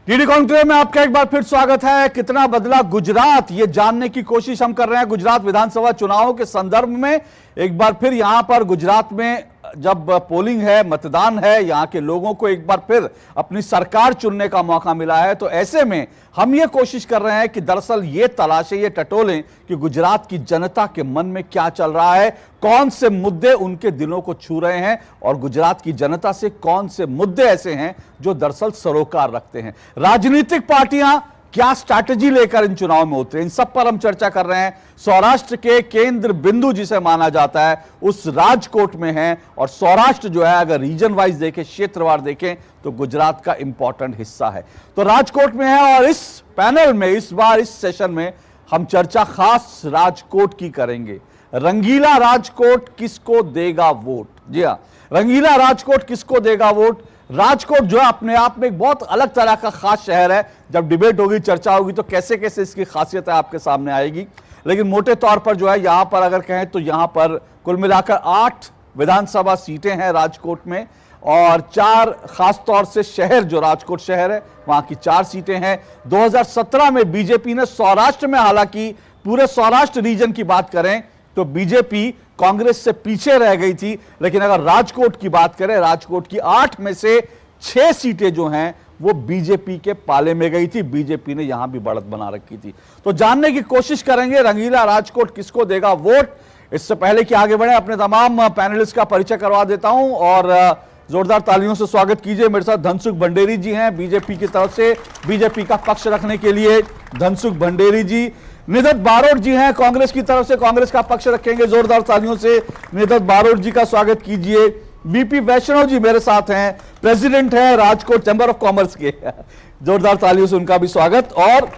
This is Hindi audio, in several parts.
डीडी कॉन्क्लेव में आपका एक बार फिर स्वागत है। कितना बदला गुजरात, ये जानने की कोशिश हम कर रहे हैं गुजरात विधानसभा चुनावों के संदर्भ में। एक बार फिर यहां पर गुजरात में जब पोलिंग है, मतदान है, यहां के लोगों को एक बार फिर अपनी सरकार चुनने का मौका मिला है। तो ऐसे में हम ये कोशिश कर रहे हैं कि दरअसल ये तलाशें, ये टटोलें कि गुजरात की जनता के मन में क्या चल रहा है, कौन से मुद्दे उनके दिलों को छू रहे हैं और गुजरात की जनता से कौन से मुद्दे ऐसे हैं जो दरअसल सरोकार रखते हैं। राजनीतिक पार्टियां क्या स्ट्रैटेजी लेकर इन चुनाव में उतरे, इन सब पर हम चर्चा कर रहे हैं। सौराष्ट्र के केंद्र बिंदु जिसे माना जाता है उस राजकोट में है, और सौराष्ट्र जो है अगर रीजन वाइज देखें, क्षेत्रवार देखें तो गुजरात का इंपॉर्टेंट हिस्सा है। तो राजकोट में है और इस पैनल में इस बार इस सेशन में हम चर्चा खास राजकोट की करेंगे। रंगीला राजकोट किसको देगा वोट? जी हाँ, रंगीला राजकोट किसको देगा वोट। राजकोट जो है अपने आप में एक बहुत अलग तरह का खास शहर है। जब डिबेट होगी, चर्चा होगी तो कैसे कैसे इसकी खासियत है आपके सामने आएगी। लेकिन मोटे तौर पर जो है यहां पर अगर कहें तो यहां पर कुल मिलाकर 8 विधानसभा सीटें हैं राजकोट में, और 4 खास तौर से शहर जो राजकोट शहर है वहां की 4 सीटें हैं। 2017 में बीजेपी ने सौराष्ट्र में, हालांकि पूरे सौराष्ट्र रीजन की बात करें तो बीजेपी कांग्रेस से पीछे रह गई थी, लेकिन अगर राजकोट की बात करें, राजकोट की 8 में से 6 सीटें जो हैं वो बीजेपी के पाले में गई थी। बीजेपी ने यहां भी बढ़त बना रखी थी। तो जानने की कोशिश करेंगे रंगीला राजकोट किसको देगा वोट। इससे पहले कि आगे बढ़े, अपने तमाम पैनलिस्ट का परिचय करवा देता हूं और जोरदार तालियों से स्वागत कीजिए। मेरे साथ धनसुख भंडेरी जी हैं बीजेपी की तरफ से, बीजेपी का पक्ष रखने के लिए धनसुख भंडेरी जी। निधत बारोट जी हैं कांग्रेस की तरफ से, कांग्रेस का पक्ष रखेंगे। जोरदार तालियों से निधत बारोट जी का स्वागत कीजिए। बीपी वैष्णव जी मेरे साथ हैं, प्रेसिडेंट हैं राजकोट चैंबर ऑफ कॉमर्स के। जोरदार तालियों से उनका भी स्वागत। और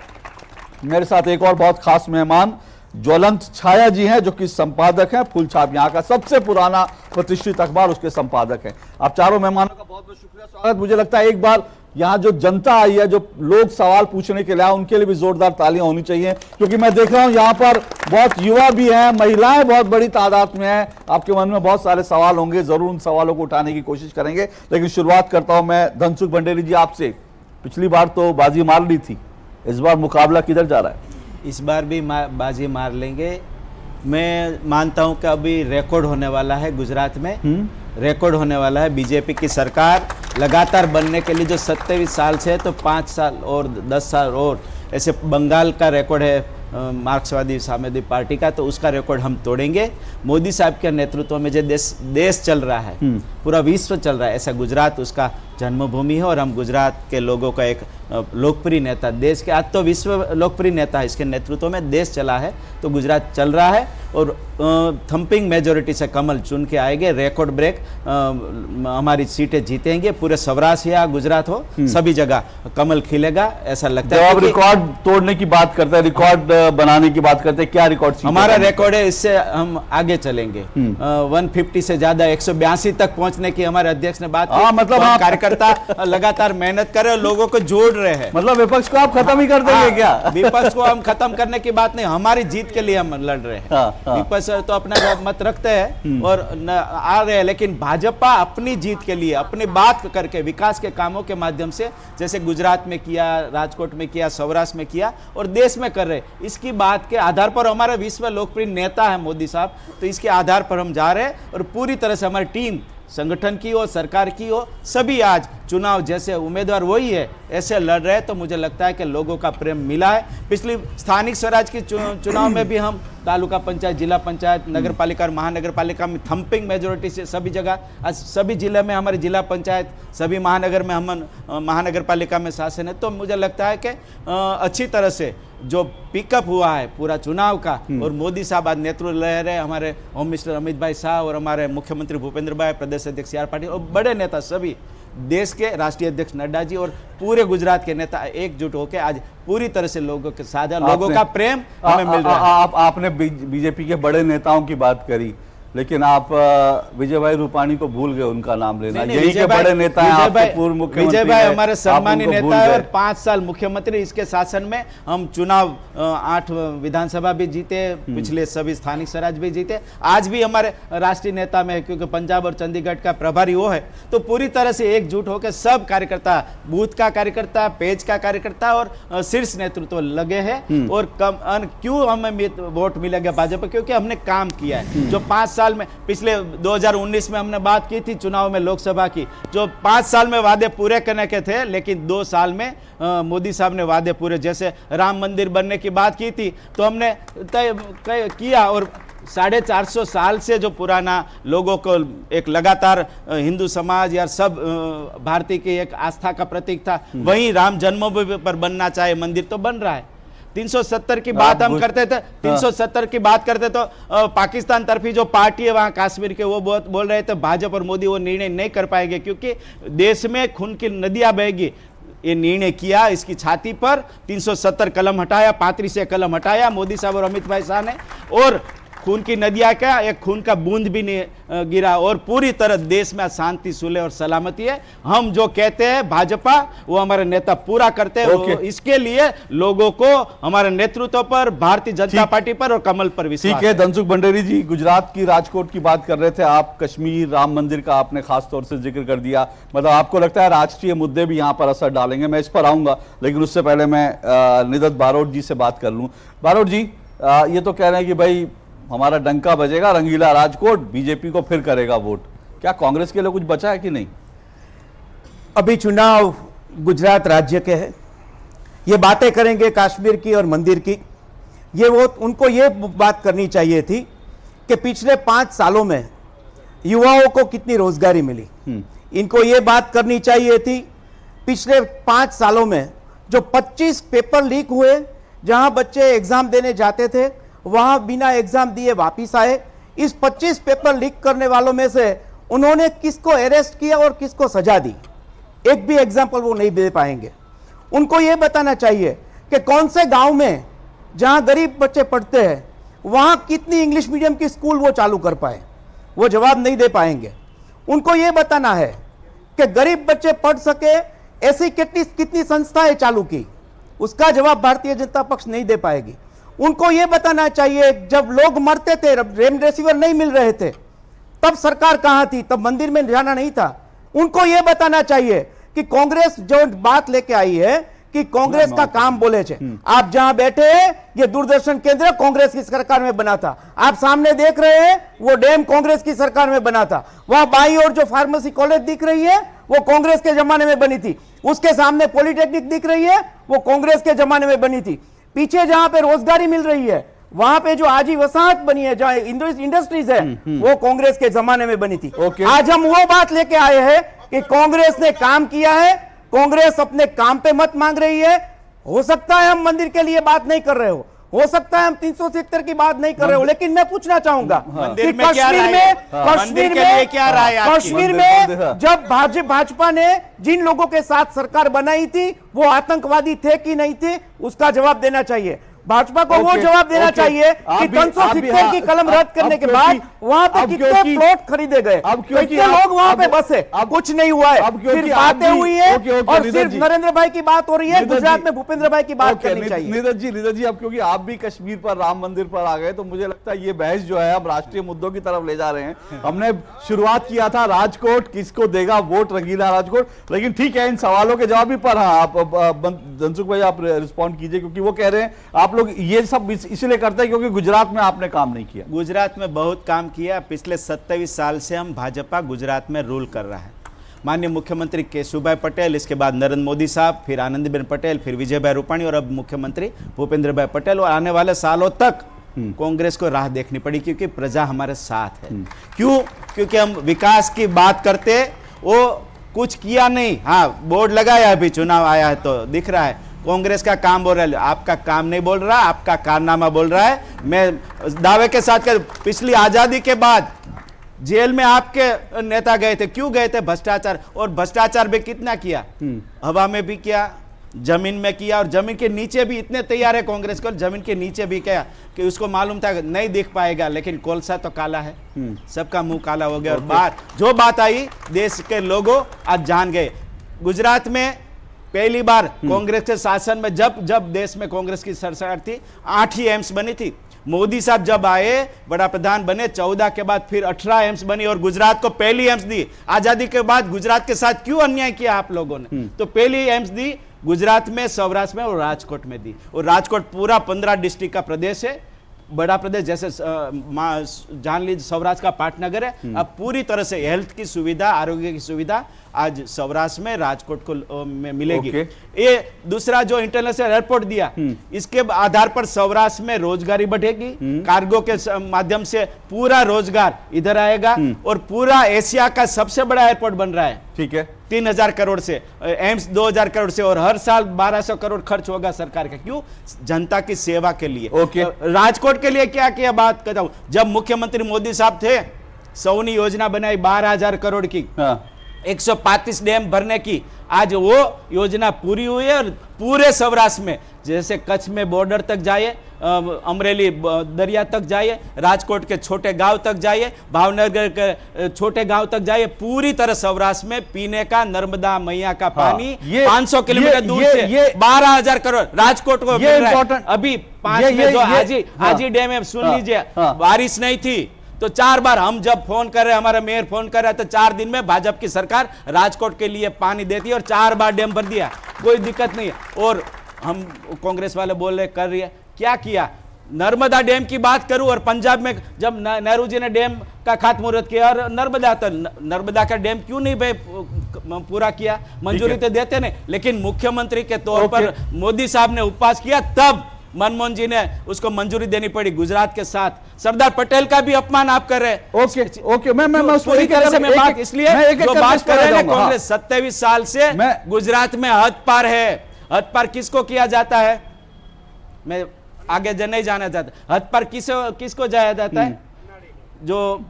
मेरे साथ एक और बहुत खास मेहमान ज्वलंत छाया जी हैं, जो कि संपादक हैं फूल छाप, यहाँ का सबसे पुराना प्रतिष्ठित अखबार, उसके संपादक हैं। आप चारों मेहमानों का बहुत बहुत शुक्रिया, स्वागत। मुझे लगता है एक बार यहाँ जो जनता आई है, जो लोग सवाल पूछने के लिए आए, उनके लिए भी जोरदार तालियां होनी चाहिए, क्योंकि मैं देख रहा हूं यहाँ पर बहुत युवा भी हैं, महिलाएं बहुत बड़ी तादाद में हैं। आपके मन में बहुत सारे सवाल होंगे, जरूर उन सवालों को उठाने की कोशिश करेंगे। लेकिन शुरुआत करता हूं मैं धनसुख भंडेरी जी आपसे। पिछली बार तो बाजी मार ली थी, इस बार मुकाबला किधर जा रहा है? इस बार भी बाजी मार लेंगे। मैं मानता हूं कि अभी रिकॉर्ड होने वाला है गुजरात में, रिकॉर्ड होने वाला है। बीजेपी की सरकार लगातार बनने के लिए जो 27 साल से है, तो 5 साल और 10 साल और ऐसे बंगाल का रिकॉर्ड है मार्क्सवादी साम्यवादी पार्टी का, तो उसका रिकॉर्ड हम तोड़ेंगे। मोदी साहब के नेतृत्व में जो देश चल रहा है, पूरा विश्व चल रहा है, ऐसा गुजरात उसका जन्मभूमि है। और हम गुजरात के लोगों का एक लोकप्रिय नेता, देश के आज तो विश्व लोकप्रिय नेता है, इसके नेतृत्व में देश चला है, तो गुजरात चल रहा है। और थंपिंग मेजोरिटी से कमल चुन के आएंगे, रिकॉर्ड ब्रेक हमारी सीटें जीतेंगे। पूरे सौराष्ट्र या गुजरात हो, सभी जगह कमल खिलेगा, ऐसा लगता है। जब रिकॉर्ड तोड़ने की बात करते हैं, रिकॉर्ड बनाने की बात करते हैं, क्या रिकॉर्ड हमारा रिकॉर्ड है? इससे हम आगे चलेंगे। 150 से ज्यादा 182 तक पहुंचने की हमारे अध्यक्ष ने बात की। मतलब कार्यकर्ता लगातार मेहनत कर रहे हैं, लोगों को जोड़ रहे हैं। मतलब विपक्ष को आप खत्म ही कर देंगे क्या? विपक्ष को हम खत्म करने की बात नहीं, हमारी जीत के लिए हम लड़ रहे हैं। विपक्ष तो अपना मत रखते हैं और आ रहे हैं, लेकिन भाजपा अपनी जीत के लिए अपनी बात करके विकास के कामों के माध्यम से, जैसे गुजरात में किया, राजकोट में किया, सौराष्ट्र में किया और देश में कर रहे, इसकी बात के आधार पर हमारा विश्व लोकप्रिय नेता है मोदी साहब, तो इसके आधार पर हम जा रहे हैं। और पूरी तरह से हमारी टीम, संगठन की हो, सरकार की हो, सभी आज चुनाव जैसे उम्मीदवार वही है ऐसे लड़ रहे हैं। तो मुझे लगता है कि लोगों का प्रेम मिला है। पिछली स्थानिक स्वराज की चुनाव में भी हम तालुका पंचायत, जिला पंचायत, नगर पालिका और महानगर पालिका में थंपिंग मेजोरिटी से सभी जगह, आज सभी जिले में हमारे जिला पंचायत, सभी महानगर में हम महानगर पालिका में शासन है। तो मुझे लगता है कि अच्छी तरह से जो पिकअप हुआ है पूरा चुनाव का, और मोदी साहब आज नेतृत्व ले रहे हैं, हमारे होम मिनिस्टर अमित भाई शाह और हमारे मुख्यमंत्री भूपेंद्र भाई, प्रदेश अध्यक्ष CR पाटिल और बड़े नेता सभी, देश के राष्ट्रीय अध्यक्ष नड्डा जी और पूरे गुजरात के नेता एकजुट होकर आज पूरी तरह से लोगों के साथ, लोगों का प्रेम हमें मिल रहा है। आपने बीजेपी के बड़े नेताओं की बात करी, लेकिन आप विजय भाई रूपाणी को भूल गए उनका नाम लेना। नहीं, यही के बड़े नेता हैं, आपके पूर्व मुख्यमंत्री विजय भाई हैं, हमारे आप सम्मानीय उनको भूल नेता है और गए। 5 साल मुख्यमंत्री, इसके शासन में हम चुनाव 8 विधानसभा भी जीते, पिछले सभी स्थानिक स्वराज भी जीते, आज भी हमारे राष्ट्रीय नेता में है, क्योंकि पंजाब और चंडीगढ़ का प्रभारी वो है। तो पूरी तरह से एकजुट होकर सब कार्यकर्ता, बूथ का कार्यकर्ता, पेज का कार्यकर्ता और शीर्ष नेतृत्व लगे हैं। और क्यों हमें वोट मिलेगा भाजपा? क्योंकि हमने काम किया है। जो 5 साल में, पिछले 2019 में हमने बात की थी चुनाव में लोकसभा की, जो 5 साल में वादे पूरे करने के थे, लेकिन 2 साल में मोदी साहब ने वादे पूरे, जैसे राम मंदिर बनने की बात की थी तो हमने तय किया। और 450 साल से जो पुराना लोगों को एक लगातार हिंदू समाज या सब भारतीय की एक आस्था का प्रतीक था, वहीं राम जन्मभूमि पर बनना चाहे मंदिर तो बन रहा है। 370 की बात हम करते थे, 370 की बात करते तो पाकिस्तान तरफी जो पार्टी है वहां कश्मीर के, वो बहुत बोल रहे थे भाजपा और मोदी वो निर्णय नहीं कर पाएंगे क्योंकि देश में खून की नदियां बहेगी। ये निर्णय किया, इसकी छाती पर 370 कलम हटाया, 35 कलम हटाया मोदी साहब और अमित भाई शाह ने, और खून की नदियां का एक खून का बूंद भी नहीं गिरा, और पूरी तरह देश में शांति सुलह और सलामती है। हम जो कहते हैं भाजपा, वो हमारे नेता पूरा करते हैं। इसके लिए लोगों को हमारे नेतृत्व पर, भारतीय जनता पार्टी पर और कमल पर विश्वास है। ठीक है, धनसुख भंडेरी जी, गुजरात की राजकोट की बात कर रहे थे आप, कश्मीर, राम मंदिर का आपने खास तौर से जिक्र कर दिया। मतलब आपको लगता है राष्ट्रीय मुद्दे भी यहाँ पर असर डालेंगे? मैं इस पर आऊंगा, लेकिन उससे पहले मैं निदत बारोट जी से बात कर लूं। बारोट जी, ये तो कह रहे हैं कि भाई हमारा डंका बजेगा, रंगीला राजकोट, बीजेपी को फिर करेगा वोट। क्या कांग्रेस के लिए कुछ बचा है कि नहीं? अभी चुनाव गुजरात राज्य के हैं, ये बातें करेंगे कश्मीर की और मंदिर की। ये वो उनको ये बात करनी चाहिए थी कि पिछले 5 सालों में युवाओं को कितनी रोजगारी मिली। इनको ये बात करनी चाहिए थी पिछले 5 सालों में जो 25 पेपर लीक हुए, जहां बच्चे एग्जाम देने जाते थे वहां बिना एग्जाम दिए वापिस आए। इस 25 पेपर लीक करने वालों में से उन्होंने किसको अरेस्ट किया और किसको सजा दी, एक भी एग्जाम्पल वो नहीं दे पाएंगे। उनको ये बताना चाहिए कि कौन से गांव में जहां गरीब बच्चे पढ़ते हैं वहां कितनी इंग्लिश मीडियम की स्कूल वो चालू कर पाए, वो जवाब नहीं दे पाएंगे। उनको ये बताना है कि गरीब बच्चे पढ़ सके ऐसी कितनी संस्थाएं चालू की, उसका जवाब भारतीय जनता पक्ष नहीं दे पाएगी। उनको यह बताना चाहिए जब लोग मरते थे, रेमडेसिविर नहीं मिल रहे थे, तब सरकार कहां थी, तब मंदिर में जाना नहीं था। उनको यह बताना चाहिए कि कांग्रेस जो बात लेके आई है कि कांग्रेस का काम बोले थे, आप जहां बैठे हैं ये दूरदर्शन केंद्र कांग्रेस की सरकार में बना था, आप सामने देख रहे हैं वो डैम कांग्रेस की सरकार में बना था। वहां बाई और जो फार्मेसी कॉलेज दिख रही है वो कांग्रेस के जमाने में बनी थी, उसके सामने पॉलिटेक्निक दिख रही है वो कांग्रेस के जमाने में बनी थी। पीछे जहां पे रोजगारी मिल रही है, वहां पे जो आज ही वसाहत बनी है, जहां इंडस्ट्रीज है, वो कांग्रेस के जमाने में बनी थी। आज हम वो बात लेके आए हैं कि कांग्रेस ने काम किया है, कांग्रेस अपने काम पे मत मांग रही है। हो सकता है हम मंदिर के लिए बात नहीं कर रहे हो सकता है हम 370 की बात नहीं कर रहे हो, लेकिन मैं पूछना चाहूंगा कि कश्मीर में जब भाजपा ने जिन लोगों के साथ सरकार बनाई थी वो आतंकवादी थे कि नहीं थे, उसका जवाब देना चाहिए। भाजपा को वो जवाब देना चाहिए कि 370 की कलम रद्द करने के बाद वहां पे कितने प्लॉट खरीदे गए, कितने लोग वहां पे बसे, कुछ नहीं हुआ है। फिर बातें हुई है और सिर्फ नरेंद्र भाई की बात हो रही है, गुजरात में भूपेंद्र भाई की बात करनी चाहिए। निदत जी, अब क्योंकि आप भी कश्मीर पर, राम मंदिर पर आ गए, तो मुझे लगता है ये बहस जो है अब राष्ट्रीय मुद्दों की तरफ ले जा रहे हैं। हमने शुरुआत किया था राजकोट किसको देगा वोट, रंगीला राजकोट, लेकिन ठीक है, इन सवालों के जवाब भी पर हाँ आप धनसुख भाई आप रिस्पॉन्ड कीजिए, क्योंकि वो कह रहे हैं आप लोग ये सब इसलिए करते हैं क्योंकि गुजरात में आपने काम नहीं किया। गुजरात में बहुत काम किया, पिछले 27 साल से हम भाजपा गुजरात में रूल कर रहा है। माननीय मुख्यमंत्री केशुभाई पटेल, इसके बाद नरेंद्र मोदी साहब, फिर आनंदीबेन पटेल, फिर विजय भाई रूपाणी और अब मुख्यमंत्री भूपेंद्र भाई पटेल। और आने वाले सालों तक कांग्रेस को राह देखनी पड़ी क्योंकि प्रजा हमारे साथ है। क्यों? क्योंकि हम विकास की बात करते, वो कुछ किया नहीं। हाँ, बोर्ड लगाया, अभी चुनाव आया है तो दिख रहा है कांग्रेस का काम बोल रहा है, आपका काम नहीं बोल रहा, आपका कारनामा बोल रहा है। मैं दावे के साथ कर, पिछली आजादी के बाद जेल में आपके नेता गए थे, क्यों गए थे? भ्रष्टाचार, और भ्रष्टाचार भी कितना किया, हवा में भी किया, जमीन में किया और जमीन के नीचे भी इतने तैयार है कांग्रेस को, जमीन के नीचे भी क्या कि उसको मालूम था नहीं दिख पाएगा, लेकिन कोलसा तो काला है, सबका मुंह काला हो गया। और बात जो बात आई देश के लोगों आज जान गए। गुजरात में पहली बार कांग्रेस के शासन में जब देश में कांग्रेस की सरकार थी 8 ही एम्स बनी थी। मोदी साहब जब आए बड़ा प्रधान बने 14 के बाद फिर 18 एम्स बनी और गुजरात को पहली एम्स दी। आजादी के बाद गुजरात के साथ क्यों अन्याय किया आप लोगों ने? तो पहली एम्स दी गुजरात में, सौराष्ट्र में और राजकोट में दी। और राजकोट पूरा 15 डिस्ट्रिक्ट का प्रदेश है, बड़ा प्रदेश, जैसे जान लीजिए सौराष्ट्र का पाटनगर है। अब पूरी तरह से हेल्थ की सुविधा, आरोग्य की सुविधा आज सौराष्ट्र में राजकोट को में मिलेगी। ये दूसरा जो इंटरनेशनल एयरपोर्ट दिया, इसके आधार पर सौराष्ट्र में रोजगारी बढ़ेगी, कार्गो के माध्यम से पूरा रोजगार इधर आएगा और पूरा एशिया का सबसे बड़ा एयरपोर्ट बन रहा है। ठीक है, 3000 करोड़ से, एम्स 2000 करोड़ से, और हर साल 1200 करोड़ खर्च होगा सरकार का। क्यों? जनता की सेवा के लिए। ओके। राजकोट के लिए क्या किया बात करता हूं। जब मुख्यमंत्री मोदी साहब थे, सौनी योजना बनाई 12000 करोड़ की, 135 डैम भरने की। आज वो योजना पूरी हुई है और पूरे सौराष्ट्र में, जैसे कच्छ में बॉर्डर तक जाइए, अमरेली दरिया तक जाइए, राजकोट के छोटे गांव तक जाइए, भावनगर के छोटे गांव तक जाइए, पूरी तरह सौराष्ट्र में पीने का नर्मदा मैया का पानी 500 किलोमीटर दूर से 12000 करोड़ राजकोट को मिल रहा है। अभी 5 में जो आजी डैम है, सुन लीजिए, बारिश नहीं थी तो 4 बार हम जब फोन कर रहे, हमारा मेयर फोन कर रहा है, तो 4 दिन में भाजपा की सरकार राजकोट के लिए पानी देती है और 4 बार डैम भर दिया, कोई दिक्कत नहीं है। और हम कांग्रेस वाले बोल रहे कर रही है, क्या किया? नर्मदा डैम की बात करूं, और पंजाब में जब नेहरू जी ने डैम का खातमुहूर्त किया और नर्मदा का डैम क्यों नहीं पूरा किया? मंजूरी तो देते नहीं, लेकिन मुख्यमंत्री के तौर पर मोदी साहब ने उपवास किया, तब मनमोहन जी ने उसको मंजूरी देनी पड़ी। गुजरात के साथ सरदार पटेल का भी अपमान आप कर रहे हैं। ओके, मैं पूरी तरह से मैं बात, इसलिए जो बात कर रहे हैं कांग्रेस 27 साल से गुजरात में हद पार है। हद पार किसको किया जाता है? मैं आगे नहीं जाना चाहता। हद पार किसको जाया जाता है? जो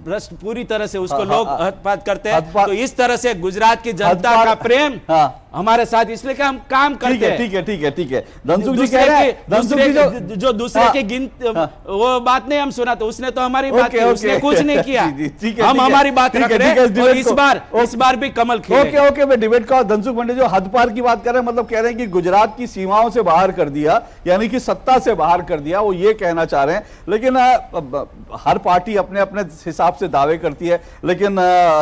भ्रष्ट पूरी तरह से उसको लोग हद पार करते हैं। तो इस तरह से गुजरात की जनता का प्रेम हमारे साथ, इसलिए कि हम काम करते हैं। ठीक है। धनसुख जी कह रहे हैं, जो दूसरे की गिनती वो बात नहीं हम सुना, तो उसने तो हमारी बात की, उसने कुछ नहीं किया। हम हमारी बात रख रहे हैं और इस बार भी कमल खेलेंगे। ओके, मैं डिबेट का धनसुख पंडित जो हद पार की बात कर रहे हैं, मतलब कह रहे हैं कि गुजरात की सीमाओं से बाहर कर दिया, यानी कि सत्ता से बाहर कर दिया, वो ये कहना चाह रहे हैं। लेकिन हर पार्टी अपने अपने हिसाब से दावे करती है। लेकिन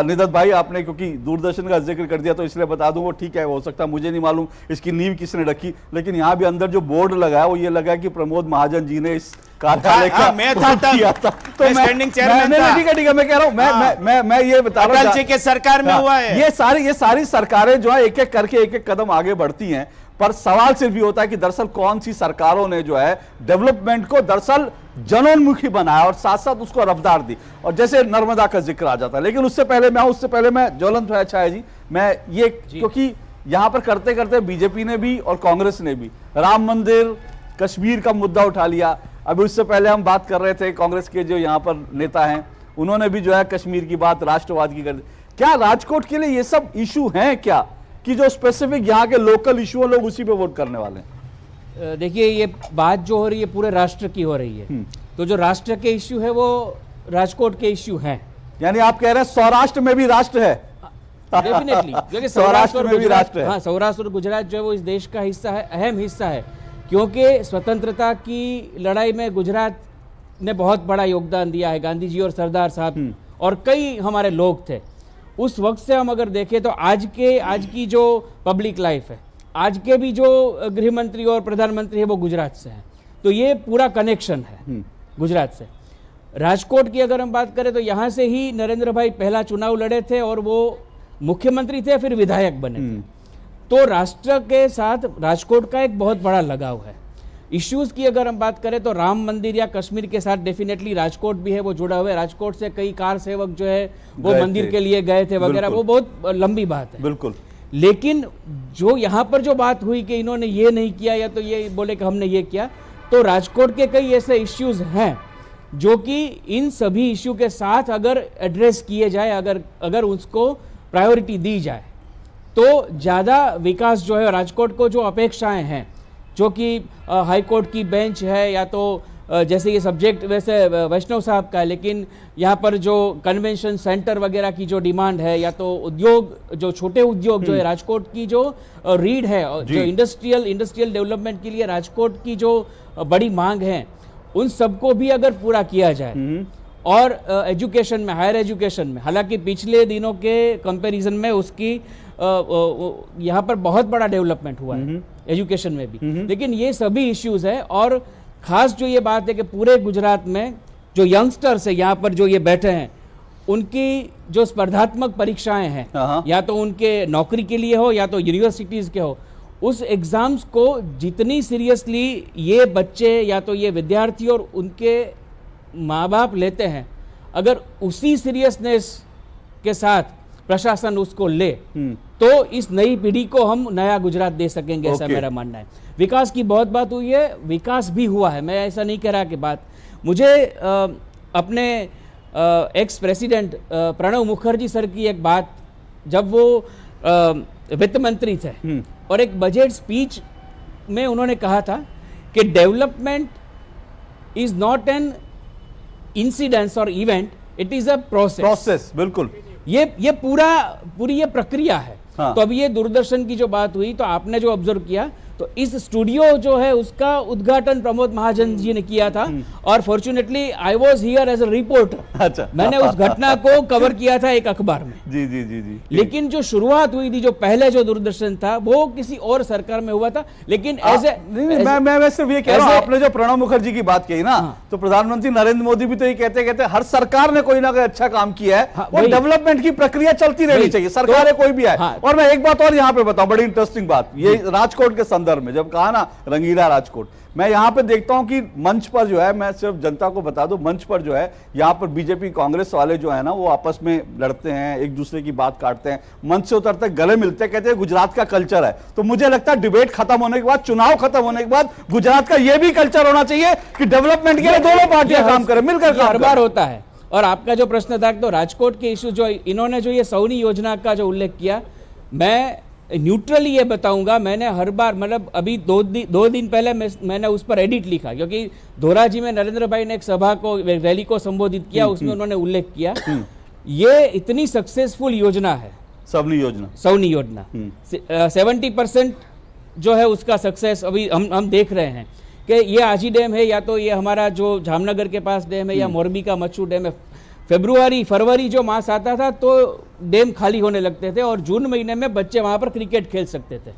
निदत भाई, आपने क्योंकि दूरदर्शन का जिक्र कर दिया तो इसलिए बता दूं, वो ठीक है, हो सकता है, मुझे नहीं मालूम इसकी नींव किसने रखी, लेकिन यहाँ भी अंदर जो बोर्ड लगा है वो ये लगा है कि प्रमोद महाजन जी ने इस कार्यालय का मैं था तो स्टैंडिंग चेयरमैन था। ठीक है, मैं कह रहा हूँ, मैं ये बता रहा हूँ, अटल जी के सरकार में हुआ है। ये सारी सरकारें जो है एक एक करके एक एक कदम आगे बढ़ती हैं, पर सवाल सिर्फ ये होता है कि दरअसल कौन सी सरकारों ने जो है डेवलपमेंट को दरअसल जनोन्मुखी बनाया और साथ साथ उसको रफ्तार दी। और जैसे नर्मदा का जिक्र आ जाता है, लेकिन उससे पहले मैं ज्वलंत अच्छा है जी, मैं ये क्योंकि यहां पर करते करते बीजेपी ने भी और कांग्रेस ने भी राम मंदिर, कश्मीर का मुद्दा उठा लिया। अभी उससे पहले हम बात कर रहे थे, कांग्रेस के जो यहाँ पर नेता हैं उन्होंने भी जो है कश्मीर की बात, राष्ट्रवाद की कर दी। क्या राजकोट के लिए ये सब इशू हैं क्या, कि जो स्पेसिफिक यहाँ के लोकल इशू लोग उसी पे वोट करने वाले हैं? देखिए, ये बात जो हो रही है पूरे राष्ट्र की हो रही है, तो जो राष्ट्र के इश्यू है वो राजकोट के इश्यू हैं। यानी आप कह रहे हैं सौराष्ट्र में भी राष्ट्र है? डेफिनेटली, क्योंकि सौराष्ट्र में भी राष्ट्र है। हाँ, सौराष्ट्र और गुजरात जो है वो इस देश का हिस्सा है, अहम हिस्सा है, क्योंकि स्वतंत्रता की लड़ाई में गुजरात ने बहुत बड़ा योगदान दिया है। गांधी जी और सरदार साहब और कई हमारे लोग थे। उस वक्त से हम अगर देखें तो आज की जो पब्लिक लाइफ है, आज के भी जो गृह मंत्री और प्रधानमंत्री है वो गुजरात से हैं। तो ये पूरा कनेक्शन है गुजरात से। राजकोट की अगर हम बात करें तो यहाँ से ही नरेंद्र भाई पहला चुनाव लड़े थे और वो मुख्यमंत्री थे, फिर विधायक बने थे। तो राष्ट्र के साथ राजकोट का एक बहुत बड़ा लगाव है। इश्यूज की अगर हम बात करें तो राम मंदिर या कश्मीर के साथ डेफिनेटली राजकोट भी है, वो जुड़ा हुआ है। राजकोट से कई कार सेवक जो है वो मंदिर के लिए गए थे वगैरह, वो बहुत लंबी बात है। बिल्कुल। लेकिन जो यहाँ पर जो बात हुई कि इन्होंने ये नहीं किया या तो ये बोले कि हमने ये किया, तो राजकोट के कई ऐसे इश्यूज हैं जो कि इन सभी इश्यू के साथ अगर एड्रेस किए जाए, अगर उसको प्रायोरिटी दी जाए, तो ज़्यादा विकास जो है राजकोट को जो अपेक्षाएं हैं, जो कि हाई कोर्ट की बेंच है या तो जैसे ये सब्जेक्ट वैसे वैष्णव साहब का है, लेकिन यहाँ पर जो कन्वेंशन सेंटर वगैरह की जो डिमांड है, या तो उद्योग, जो छोटे उद्योग जो है राजकोट की जो रीढ़ है, जो इंडस्ट्रियल डेवलपमेंट के लिए राजकोट की जो बड़ी मांग है, उन सबको भी अगर पूरा किया जाए और एजुकेशन में, हायर एजुकेशन में, हालांकि पिछले दिनों के कंपैरिजन में उसकी यहाँ पर बहुत बड़ा डेवलपमेंट हुआ है एजुकेशन में भी, लेकिन ये सभी इश्यूज है। और खास जो ये बात है कि पूरे गुजरात में जो यंगस्टर्स है यहाँ पर जो ये बैठे हैं, उनकी जो स्पर्धात्मक परीक्षाएं हैं, या तो उनके नौकरी के लिए हो या तो यूनिवर्सिटीज के हो, उस एग्जाम्स को जितनी सीरियसली ये बच्चे या तो ये विद्यार्थी और उनके माँ बाप लेते हैं, अगर उसी सीरियसनेस के साथ प्रशासन उसको ले तो इस नई पीढ़ी को हम नया गुजरात दे सकेंगे, ऐसा मेरा मानना है। विकास की बहुत बात हुई है, विकास भी हुआ है, मैं ऐसा नहीं कह रहा कि बात। मुझे अपने ex president Pranab Mukherjee sir की एक बात, जब वो वित्त मंत्री थे और एक बजट स्पीच में उन्होंने कहा था कि development is not an incidence और event, it is a process. बिल्कुल, ये पूरी ये प्रक्रिया है। तो अभी ये दूरदर्शन की जो बात हुई, तो आपने जो ऑब्जर्व किया, तो इस स्टूडियो जो है उसका उद्घाटन प्रमोद महाजन जी ने किया था, और fortunately I was here as a reporter. अच्छा, मैंने उस घटना को कवर किया था एक अखबार में। जी। लेकिन जो शुरुआत हुई थी, जो पहले जो दूरदर्शन था, वो किसी और सरकार में हुआ था, लेकिन मैं सिर्फ ये कह रहा हूं, आपने जो प्रणब मुखर्जी की बात कही ना, तो प्रधानमंत्री नरेंद्र मोदी भी तो ये कहते हर सरकार ने कोई ना कोई अच्छा काम किया है, और डेवलपमेंट की प्रक्रिया चलती रहनी चाहिए, सरकारें कोई भी आए। और मैं एक बात और यहाँ पे बताऊं, बड़ी इंटरेस्टिंग बात, ये राजकोट के संदर्भ में जब कहा ना रंगीला राजकोट, मैं यहां पे देखता हूं कि मंच पर जो है, मैं सिर्फ जनता को बता दूं, मंच पर जो है यहां पर बीजेपी कांग्रेस वाले जो है ना, वो आपस में लड़ते हैं, एक दूसरे की बात काटते हैं, मंच से उतरते गले मिलते, कहते हैं गुजरात का कल्चर है। तो मुझे लगता है डिबेट खत्म होने के बाद, चुनाव खत्म होने के बाद, गुजरात का यह भी कल्चर होना चाहिए कि डेवलपमेंट के लिए दोनों पार्टियां काम करें, मिलकर काम करें। हर बार होता है। और आपका जो प्रश्न था, तो राजकोट के इश्यू जो इन्होंने जो ये सौनी योजना का जो उल्लेख किया, मैं न्यूट्रली ये बताऊंगा, मैंने हर बार, मतलब अभी दो दिन पहले मैंने उस पर एडिट लिखा, क्योंकि धोराजी में नरेंद्र भाई ने एक सभा को, रैली को संबोधित किया, उसमें उन्होंने उल्लेख किया, ये इतनी सक्सेसफुल योजना है सौनी योजना 70% जो है उसका सक्सेस अभी हम देख रहे हैं कि ये आजी डैम है, या तो ये हमारा जो जामनगर के पास डैम है, या मोरबी का मच्छू डैम है। फरवरी जो मास आता था तो डैम खाली होने लगते थे, और जून महीने में बच्चे वहां पर क्रिकेट खेल सकते थे,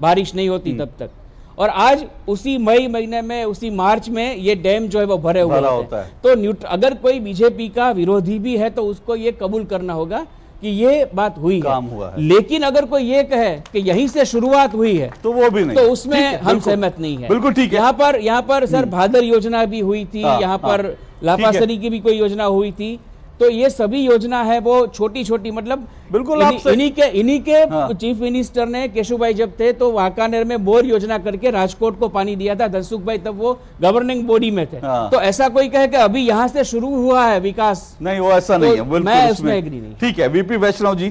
बारिश नहीं होती तब तक। और आज उसी मई महीने में, उसी मार्च में ये डैम जो है वो भरे हुए होते हैं। तो अगर कोई बीजेपी का विरोधी भी है तो उसको ये कबूल करना होगा कि ये बात हुई काम है। हुआ है। लेकिन अगर कोई ये कहे कि यहीं से शुरुआत हुई है, तो वो भी नहीं, तो उसमें हम सहमत नहीं है। बिल्कुल ठीक है। यहाँ पर सर भादर योजना भी हुई थी, यहाँ पर लापासरी की भी कोई योजना हुई थी। तो ये सभी योजना है वो छोटी छोटी, मतलब बिल्कुल इन्हीं के चीफ मिनिस्टर ने, केशुभाई जब थे तो वाकानेर में बोर योजना करके राजकोट को पानी दिया था, धनसुख भाई तब वो गवर्निंग बॉडी में थे। तो ऐसा कोई कहे कि अभी यहाँ से शुरू हुआ है विकास, नहीं, वो ऐसा नहीं है, बिल्कुल मैं उसमें एग्री नहीं। ठीक है, वीपी वैष्णव जी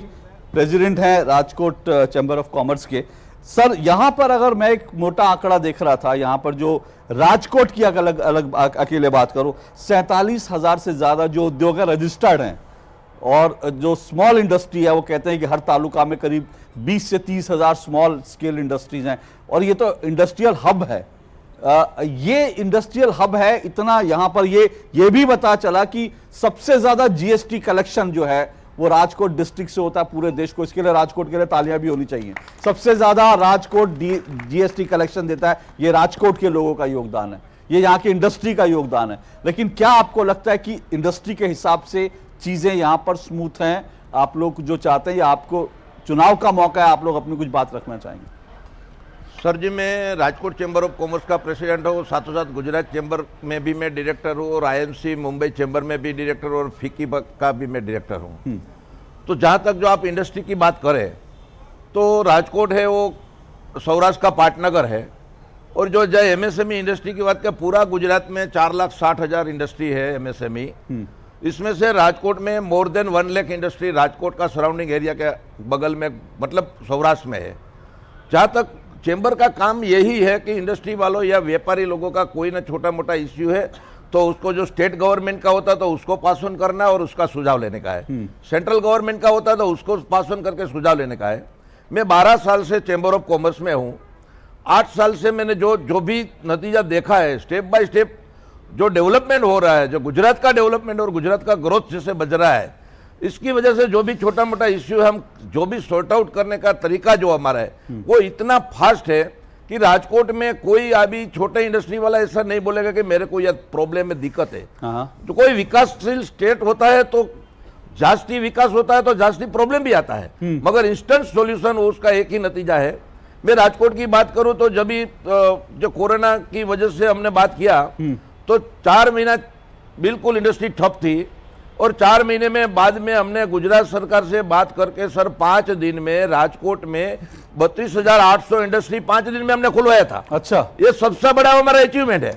प्रेसिडेंट हैं राजकोट चैम्बर ऑफ कॉमर्स के। सर, यहां पर अगर मैं एक मोटा आंकड़ा देख रहा था, यहां पर जो राजकोट की अलग अकेले बात करूं, 47,000 से ज्यादा जो उद्योग रजिस्टर्ड हैं, और जो स्मॉल इंडस्ट्री है वो कहते हैं कि हर तालुका में करीब 20 से 30,000 स्मॉल स्केल इंडस्ट्रीज हैं, और ये तो इंडस्ट्रियल हब है। ये इंडस्ट्रियल हब है इतना, यहां पर ये भी पता चला कि सबसे ज्यादा जीएसटी कलेक्शन जो है वो राजकोट डिस्ट्रिक्ट से होता है पूरे देश को। इसके लिए राजकोट के लिए तालियां भी होनी चाहिए। सबसे ज्यादा राजकोट जीएसटी कलेक्शन देता है, ये राजकोट के लोगों का योगदान है, ये यहाँ की इंडस्ट्री का योगदान है। लेकिन क्या आपको लगता है कि इंडस्ट्री के हिसाब से चीजें यहाँ पर स्मूथ हैं? आप लोग जो चाहते हैं, या आपको चुनाव का मौका है, आप लोग अपनी कुछ बात रखना चाहेंगे? सर जी, मैं राजकोट चैम्बर ऑफ कॉमर्स का प्रेसिडेंट हूँ, साथों साथ गुजरात चैम्बर में भी मैं डायरेक्टर हूँ, और आईएमसी मुंबई चैम्बर में भी डायरेक्टर, और फिक्की का भी मैं डायरेक्टर हूँ। तो जहाँ तक जो आप इंडस्ट्री की बात करें, तो राजकोट है वो सौराष्ट्र का पाटनगर है, और जो एमएसएमई इंडस्ट्री की बात करें, पूरा गुजरात में 4,60,000 इंडस्ट्री है एमएसएमई। इसमें से राजकोट में more than 1 lakh industry Rajkot का सराउंडिंग एरिया के बगल में, मतलब सौराष्ट्र में है। जहाँ तक चेंबर का काम यही है कि इंडस्ट्री वालों या व्यापारी लोगों का कोई ना छोटा मोटा इश्यू है तो उसको जो स्टेट गवर्नमेंट का होता है तो उसको पास ऑन करना है और उसका सुझाव लेने का है। सेंट्रल गवर्नमेंट का होता है तो उसको पास ऑन करके सुझाव लेने का है। मैं 12 साल से चेंबर ऑफ कॉमर्स में हूँ। 8 साल से मैंने जो भी नतीजा देखा है, स्टेप बाय स्टेप जो डेवलपमेंट हो रहा है, जो गुजरात का डेवलपमेंट और गुजरात का ग्रोथ जैसे बज रहा है, इसकी वजह से जो भी छोटा मोटा इश्यू है, हम जो भी सॉर्ट आउट करने का तरीका जो हमारा है वो इतना फास्ट है कि राजकोट में कोई अभी छोटे इंडस्ट्री वाला ऐसा नहीं बोलेगा कि मेरे को यह प्रॉब्लम में दिक्कत है। तो कोई विकासशील स्टेट होता है तो जास्ती विकास होता है तो जास्ती प्रॉब्लम भी आता है, मगर इंस्टेंट सॉल्यूशन उसका एक ही नतीजा है। मैं राजकोट की बात करूं तो जब भी जो कोरोना की वजह से हमने बात किया तो 4 महीना बिल्कुल इंडस्ट्री ठप थी और 4 महीने में बाद में हमने गुजरात सरकार से बात करके सर 5 दिन में राजकोट में 32,800 इंडस्ट्री 5 दिन में हमने खुलवाया था। अच्छा, ये सबसे बड़ा हमारा अचीवमेंट है।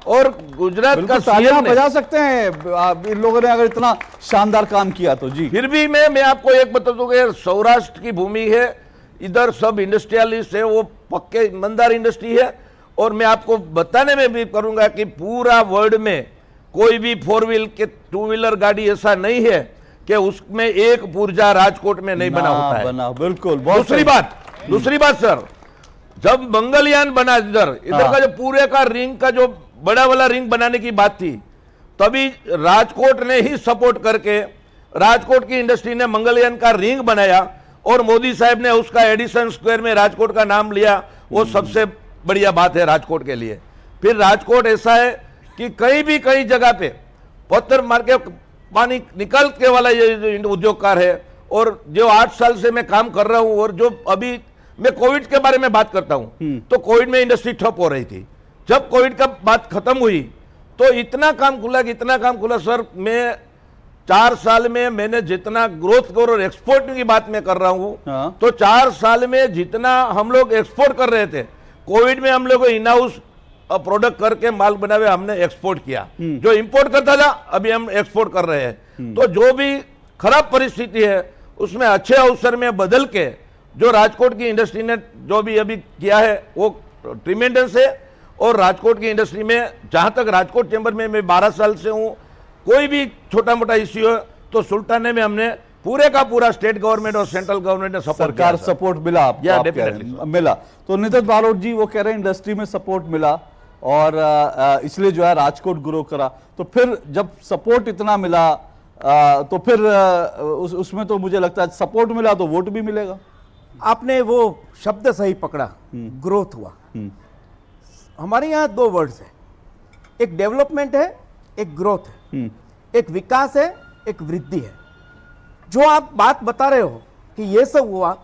और गुजरात का तालियां बजा सकते हैं आप इन लोगों ने अगर इतना शानदार काम किया तो। जी, फिर भी मैं आपको एक बता दूंगा, सौराष्ट्र की भूमि है, इधर सब इंडस्ट्रियलिस्ट है, वो पक्के ईमानदार इंडस्ट्री है। और मैं आपको बताने में भी करूंगा कि पूरा वर्ल्ड में कोई भी 4 व्हील के 2 व्हीलर गाड़ी ऐसा नहीं है कि उसमें एक पुर्जा राजकोट में नहीं बना होता है। बिल्कुल। दूसरी बात सर, जब मंगलयान बना इधर का जो पूरे का रिंग का जो बड़ा वाला रिंग बनाने की बात थी, तभी राजकोट ने ही सपोर्ट करके राजकोट की इंडस्ट्री ने मंगलयान का रिंग बनाया और मोदी साहब ने उसका एडिसन स्क्वायर में राजकोट का नाम लिया। वो सबसे बढ़िया बात है राजकोट के लिए। फिर राजकोट ऐसा है कि कई जगह पे पत्थर मार के पानी निकल के वाला ये उद्योगकार है। और जो 8 साल से मैं काम कर रहा हूं और जो अभी मैं कोविड के बारे में बात करता हूं तो कोविड में इंडस्ट्री ठप हो रही थी। जब कोविड का बात खत्म हुई तो इतना काम खुला सर, मैं 4 साल में मैंने जितना ग्रोथ और एक्सपोर्ट की बात मैं कर रहा हूं तो 4 साल में जितना हम लोग एक्सपोर्ट कर रहे थे, कोविड में हम लोग इन हाउस प्रोडक्ट करके माल बनावे हमने एक्सपोर्ट किया। जो इंपोर्ट करता था अभी हम एक्सपोर्ट कर रहे हैं। तो जो भी खराब परिस्थिति है उसमें अच्छे अवसर में बदल के जो राजकोट की इंडस्ट्री ने जो भी अभी किया है वो ट्रिमेंडस है। और राजकोट की इंडस्ट्री में जहां तक राजकोट चैम्बर में मैं 12 साल से हूं, कोई भी छोटा मोटा इश्यू है तो सुल्ताने में हमने पूरे का पूरा स्टेट गवर्नमेंट और सेंट्रल गवर्नमेंट ने सरकार सपोर्ट मिला आपको? या डेफिनेटली मिला। तो नितिन बारोट जी वो कह रहे हैं इंडस्ट्री में सपोर्ट मिला और इसलिए जो है राजकोट ग्रो करा। तो फिर जब सपोर्ट इतना मिला तो फिर उसमें तो मुझे लगता है सपोर्ट मिला तो वोट भी मिलेगा। आपने वो शब्द सही पकड़ा, ग्रोथ हुआ। हमारे यहाँ 2 वर्ड्स है, एक डेवलपमेंट है, एक ग्रोथ है, एक विकास है, एक वृद्धि है। जो आप बात बता रहे हो कि ये सब हुआ,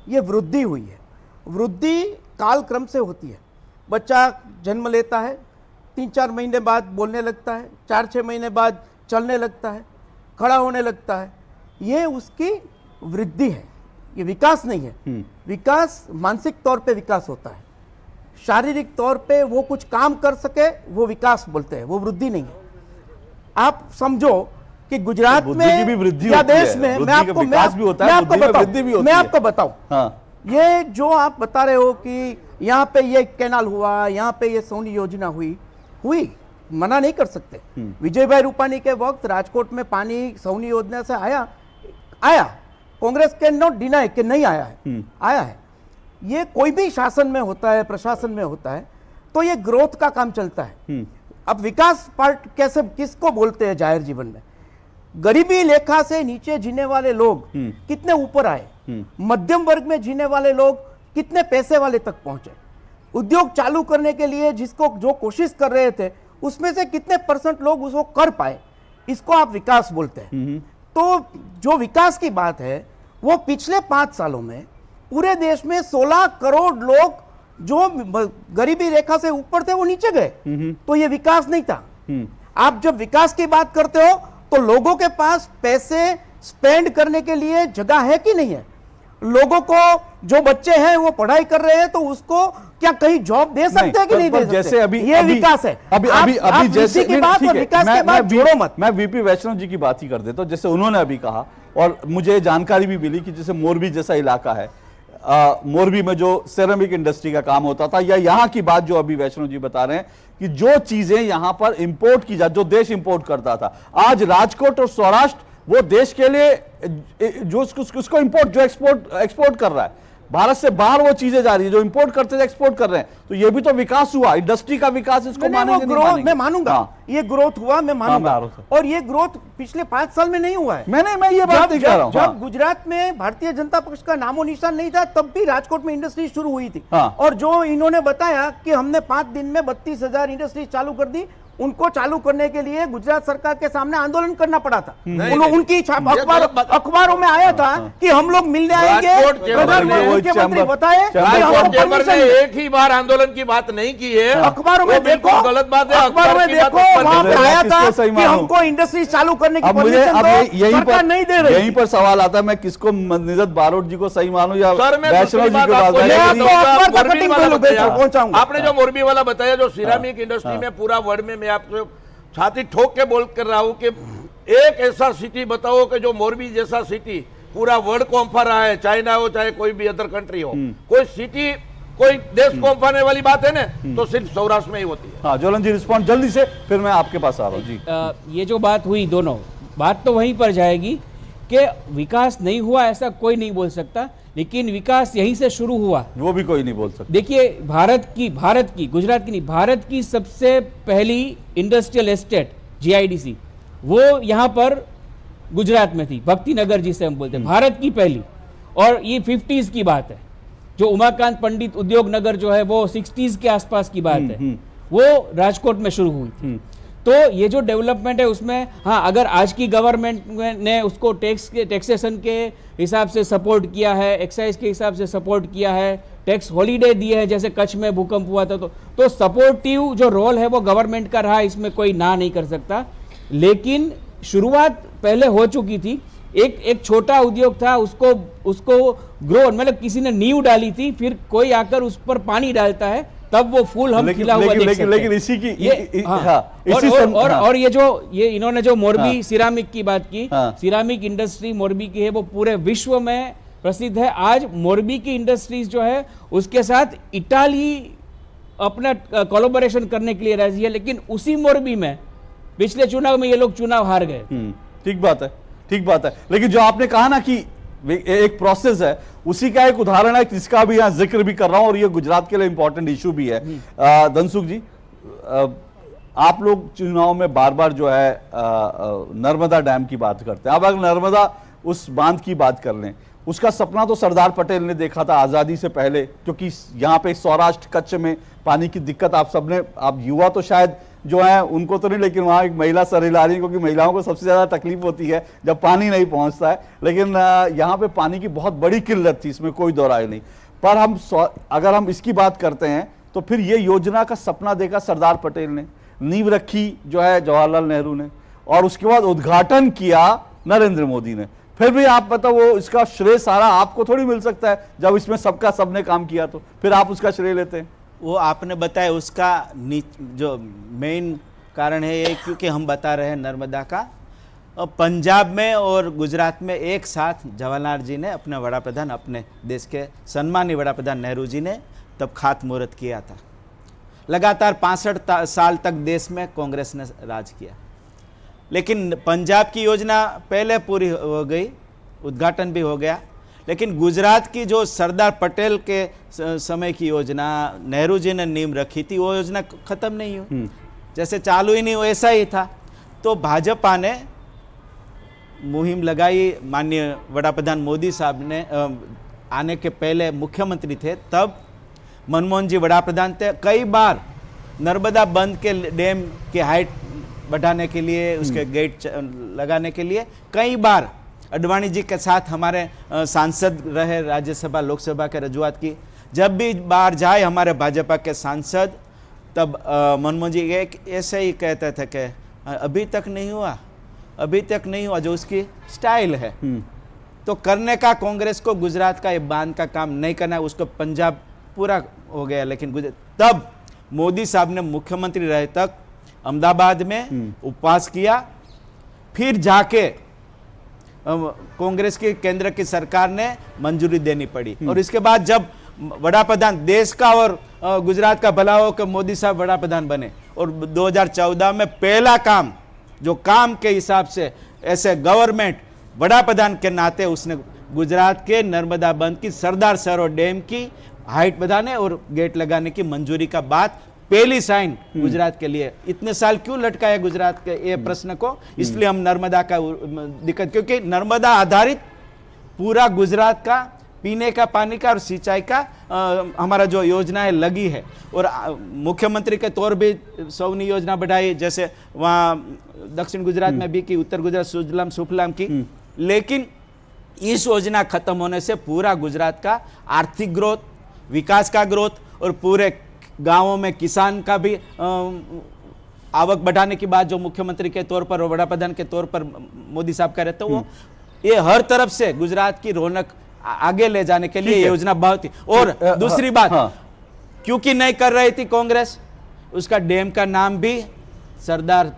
ये वृद्धि हुई है। वृद्धि काल क्रम से होती है। बच्चा जन्म लेता है, 3-4 महीने बाद बोलने लगता है, 4-6 महीने बाद चलने लगता है, खड़ा होने लगता है। ये उसकी वृद्धि है, ये विकास नहीं है। विकास मानसिक तौर पे विकास होता है, शारीरिक तौर पे वो कुछ काम कर सके वो विकास बोलते हैं, वो वृद्धि नहीं है। आप समझो कि गुजरात में या देश में, मैं आपको बताऊं, ये जो आप बता रहे हो कि यहाँ पे ये कैनाल हुआ, यहाँ पे ये सौनी योजना हुई, मना नहीं कर सकते। विजय भाई रूपानी के वक्त राजकोट में पानी सौनी योजना से आया। कांग्रेस कैन नॉट डिनाई कि नहीं आया है, आया है। ये कोई भी शासन में होता है, प्रशासन में होता है, तो ये ग्रोथ का काम चलता है। अब विकास पार्ट कैसे किसको बोलते हैं जाहिर जीवन में? गरीबी रेखा से नीचे जीने वाले लोग कितने ऊपर आए, मध्यम वर्ग में जीने वाले लोग कितने पैसे वाले तक पहुंचे, उद्योग चालू करने के लिए जिसको जो कोशिश कर रहे थे उसमें से कितने % लोग उसको कर पाए, इसको आप विकास बोलते हैं। तो जो विकास की बात है वो पिछले 5 सालों में पूरे देश में 16 करोड़ लोग जो गरीबी रेखा से ऊपर थे वो नीचे गए, तो ये विकास नहीं था। आप जब विकास की बात करते हो तो लोगों के पास पैसे स्पेंड करने के लिए जगह है कि नहीं है? लोगों को, जो बच्चे हैं वो पढ़ाई कर रहे हैं, तो उसको क्या कहीं जॉब दे सकते हैं कि नहीं दे सकते? जैसे अभी ये विकास है। अभी जैसे की बात और विकास के बाद जोड़ो मत। मैं वीपी वैष्णव जी की बात ही कर देता हूं। जैसे उन्होंने अभी कहा और मुझे जानकारी भी मिली कि जैसे मोरबी जैसा इलाका है, मोरबी में जो सेरेमिक इंडस्ट्री का काम होता था, या यहाँ की बात जो अभी वैष्णव जी बता रहे हैं कि जो चीजें यहाँ पर इंपोर्ट की जो देश इंपोर्ट करता था, आज राजकोट और सौराष्ट्र वो देश के लिए जो उसको इंपोर्ट, जो एक्सपोर्ट कर रहा है, भारत से बाहर वो चीजें जा रही है, जो इंपोर्ट करते थे एक्सपोर्ट कर रहे हैं। तो ये भी तो विकास हुआ, इंडस्ट्री का विकास। इसको मानेंगे नहीं मानेंगे? मैं मानूंगा, ये ग्रोथ हुआ, मैं मानूंगा। और ये ग्रोथ पिछले 5 साल में नहीं हुआ है। मैं ये बात नहीं कह रहा हूं। जब गुजरात में भारतीय जनता पक्ष का नामो निशान नहीं था, तब भी राजकोट में इंडस्ट्री शुरू हुई थी। और जो इन्होंने बताया कि हमने 5 दिन में 32,000 इंडस्ट्री चालू कर दी, उनको चालू करने के लिए गुजरात सरकार के सामने आंदोलन करना पड़ा था। उनकी छाप अखबारों में आया था कि हम लोग मिलने आएंगे। मुख्यमंत्री बताए एक ही बार आंदोलन की बात नहीं की है। अखबारों में देखो, गलत बात है। अखबारों में देखो, वहां पर आया था कि हमको इंडस्ट्री चालू करने की परमिशन दो, सरकार नहीं दे रही। यहीं पर सवाल आता है, मैं किसको निजत बारोट जी को सही मानूं या वैष्णव जी को? आपने जो मोरबी वाला बताया, जो सिरामिक इंडस्ट्री में पूरा वर्ल्ड में, आपको छाती ठोक के बोल कर रहा हूं कि एक ऐसा सिटी बताओ कि जो मोरबी जैसा सिटी पूरा वर्ल्ड को अम्फा रहा है, चाइना हो चाहे कोई भी अदर कंट्री हो, कोई सिटी, कोई देश को अम्फाने वाली बात है ना, तो सिर्फ सौराष्ट्र में ही होती है। हाँ, ज्वलन जी रिस्पॉन्ड जल्दी से, फिर मैं आपके पास आ रहा हूँ जी। ये जो बात हुई, दोनों बात तो वहीं पर जाएगी कि विकास नहीं हुआ ऐसा कोई नहीं बोल सकता, लेकिन विकास यहीं से शुरू हुआ, वो भी कोई नहीं बोल सकता। देखिए, भारत की गुजरात की नहीं, भारत की सबसे पहली इंडस्ट्रियल एस्टेट GIDC वो यहाँ पर गुजरात में थी, भक्ति नगर जिसे हम बोलते हैं, भारत की पहली। और ये 50s की बात है। जो उमाकांत पंडित उद्योग नगर जो है वो 60s के आसपास की बात है, वो राजकोट में शुरू हुई थी। तो ये जो डेवलपमेंट है उसमें, हाँ, अगर आज की गवर्नमेंट ने उसको टैक्सेशन के हिसाब से सपोर्ट किया है, एक्साइज के हिसाब से सपोर्ट किया है, टैक्स हॉलीडे दिए हैं, जैसे कच्छ में भूकंप हुआ था, तो सपोर्टिव जो रोल है वो गवर्नमेंट का रहा, इसमें कोई ना नहीं कर सकता। लेकिन शुरुआत पहले हो चुकी थी। एक छोटा उद्योग था, उसको ग्रो, मतलब किसी ने नींव डाली थी, फिर कोई आकर उस पर पानी डालता है, तब वो फूल हम खिला हुआ देख सकते हैं। लेकिन इसी की और ये इन्होंने जो मोरबी सिरामिक की बात की, सिरामिक इंडस्ट्री मोरबी की है, वो पूरे विश्व में प्रसिद्ध है। आज मोरबी की इंडस्ट्रीज जो है उसके साथ इटाली अपना कोलैबोरेशन करने के लिए राजी है, लेकिन उसी मोरबी में पिछले चुनाव में ये लोग चुनाव हार गए। ठीक बात है, ठीक बात है। लेकिन जो आपने कहा ना कि एक प्रोसेस है, उसी का एक उदाहरण है जिसका भी यहाँ जिक्र भी कर रहा हूं, और ये गुजरात के लिए इंपॉर्टेंट इशू भी है। धनसुख जी, आप लोग चुनाव में बार बार जो है नर्मदा डैम की बात करते हैं। अब अगर नर्मदा उस बांध की बात कर लें, उसका सपना तो सरदार पटेल ने देखा था आजादी से पहले, क्योंकि यहाँ पे सौराष्ट्र कच्छ में पानी की दिक्कत आप सबने, आप युवा तो शायद जो है उनको तो नहीं, लेकिन वहां एक महिला सर हिला रही है, क्योंकि महिलाओं को सबसे ज्यादा तकलीफ होती है जब पानी नहीं पहुंचता है। लेकिन यहाँ पे पानी की बहुत बड़ी किल्लत थी, इसमें कोई दो राय नहीं। पर अगर हम इसकी बात करते हैं तो फिर ये योजना का सपना देखा सरदार पटेल ने, नींव रखी जो है जवाहरलाल नेहरू ने, और उसके बाद उद्घाटन किया नरेंद्र मोदी ने। फिर भी आप बताओ, वो इसका श्रेय सारा आपको थोड़ी मिल सकता है, जब इसमें सबने काम किया तो फिर आप उसका श्रेय लेते हैं। वो आपने बताया, उसका जो मेन कारण है ये, क्योंकि हम बता रहे हैं नर्मदा का, पंजाब में और गुजरात में एक साथ जवाहरलाल जी ने, अपने वड़ा प्रधान, अपने देश के सम्मानीय वड़ा प्रधान नेहरू जी ने तब खातमुहूर्त किया था। लगातार 65 साल तक देश में कांग्रेस ने राज किया, लेकिन पंजाब की योजना पहले पूरी हो गई, उद्घाटन भी हो गया, लेकिन गुजरात की जो सरदार पटेल के समय की योजना नेहरू जी ने नींव रखी थी, वो योजना खत्म नहीं हुई, जैसे चालू ही नहीं हुआ, ऐसा ही था। तो भाजपा ने मुहिम लगाई, माननीय वड़ा प्रधान मोदी साहब ने आने के पहले मुख्यमंत्री थे, तब मनमोहन जी वड़ा प्रधान थे, कई बार नर्मदा बंद के डैम की हाइट बढ़ाने के लिए, उसके गेट लगाने के लिए कई बार अडवाणी जी के साथ हमारे सांसद रहे, राज्यसभा लोकसभा के रजूआत की। जब भी बाहर जाए हमारे भाजपा के सांसद, तब मनमोहन जी ऐसे ही कहते थे कि अभी तक नहीं हुआ, अभी तक नहीं हुआ, जो उसकी स्टाइल है। तो करने का कांग्रेस को गुजरात का ये बांध का काम नहीं करना है, उसको पंजाब पूरा हो गया। लेकिन तब मोदी साहब ने मुख्यमंत्री रहे तक अहमदाबाद में उपवास किया, फिर जाके कांग्रेस की केंद्र की सरकार ने मंजूरी देनी पड़ी, और इसके बाद जब वड़ा प्रधान देश का और गुजरात का भला हो कि मोदी साहब वड़ा प्रधान बने, और 2014 में पहला काम जो काम के हिसाब से ऐसे गवर्नमेंट वड़ा प्रधान के नाते उसने गुजरात के नर्मदा बंद की सरदार सरोवर डैम की हाइट बढ़ाने और गेट लगाने की मंजूरी का बात, पहली साइन गुजरात के लिए। इतने साल क्यों लटकाया गुजरात के ये प्रश्न को? इसलिए हम नर्मदा का दिक्कत, क्योंकि नर्मदा आधारित पूरा गुजरात का पीने का पानी का और सिंचाई का हमारा जो योजना है लगी है, और मुख्यमंत्री के तौर भी सौनी योजना बढ़ाई, जैसे वहाँ दक्षिण गुजरात में भी की, उत्तर गुजरात सुजलाम सुफलाम की। लेकिन इस योजना खत्म होने से पूरा गुजरात का आर्थिक ग्रोथ, विकास का ग्रोथ और पूरे गांवों में किसान का भी आवक बढ़ाने की बात जो मुख्यमंत्री के तौर पर और वड़ा प्रधान के तौर पर मोदी साहब कह रहे थे, वो ये हर तरफ से गुजरात की रौनक आगे ले जाने के लिए योजना बहुत थी। और दूसरी बात, क्योंकि नहीं कर रही थी कांग्रेस, उसका डैम का नाम भी सरदार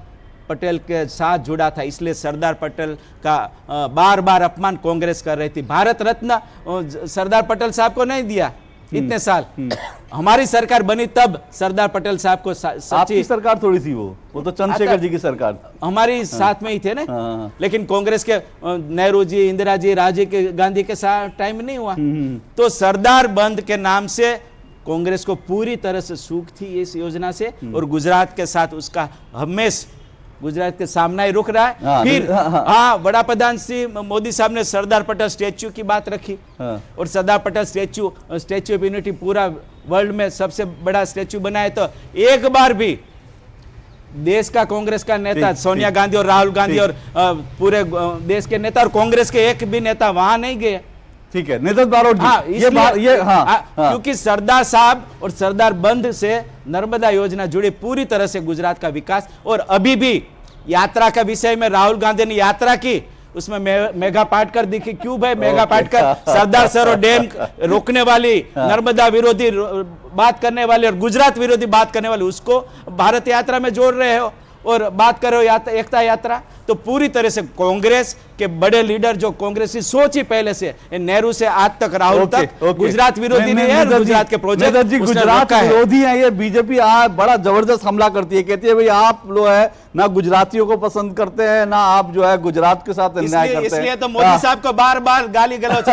पटेल के साथ जुड़ा था, इसलिए सरदार पटेल का बार बार अपमान कांग्रेस कर रही थी। भारत रत्न सरदार पटेल साहब को नहीं दिया इतने साल, हमारी सरकार बनी तब सरदार पटेल साहब को आपकी सरकार थोड़ी थी, वो तो चंद्रशेखर जी की सरकार, हमारी साथ में ही थे ना। लेकिन कांग्रेस के नेहरू जी, इंदिरा जी, राजीव गांधी के साथ टाइम नहीं हुआ। तो सरदार बंद के नाम से कांग्रेस को पूरी तरह से सूख थी इस योजना से, और गुजरात के साथ उसका हमेशा गुजरात के सामना ही रुक रहा है। फिर बड़ा प्रधान श्री मोदी साहब ने सरदार पटेल स्टेच्यू की बात रखी, और Sardar Patel statue of unity पूरा वर्ल्ड में सबसे बड़ा स्टेच्यू बनाए, तो एक बार भी देश का कांग्रेस का नेता सोनिया गांधी और राहुल गांधी और पूरे देश के नेता और कांग्रेस के एक भी नेता वहां नहीं गए। ठीक है नितिन बारोट जी, क्योंकि सरदार साहब और सरदार बंद से नर्मदा योजना जुड़ी पूरी तरह से गुजरात का विकास। और अभी भी यात्रा का विषय में राहुल गांधी ने यात्रा की, उसमें मेघा पाटकर दिखी, क्यों भाई मेघा पाटकर सरदार सरोवर डैम रोकने वाली, नर्मदा विरोधी बात करने वाली और गुजरात विरोधी बात करने वाली, उसको भारत यात्रा में जोड़ रहे हो और बात कर रहे हो एकता यात्रा। तो पूरी तरह से कांग्रेस के बड़े लीडर जो कांग्रेस की सोच ही पहले से नेहरू से आज तक राहुल तक गुजरात विरोधी नहीं है, गुजरात के प्रोजेक्ट जी गुजरात विरोधी है। ये बीजेपी बड़ा जबरदस्त हमला करती है, कहती है भाई आप लोग है ना गुजरातियों को पसंद करते हैं ना आप जो है गुजरात के साथ अन्याय करते हैं। इसलिए तो मोदी साहब को बार बार गाली गलौज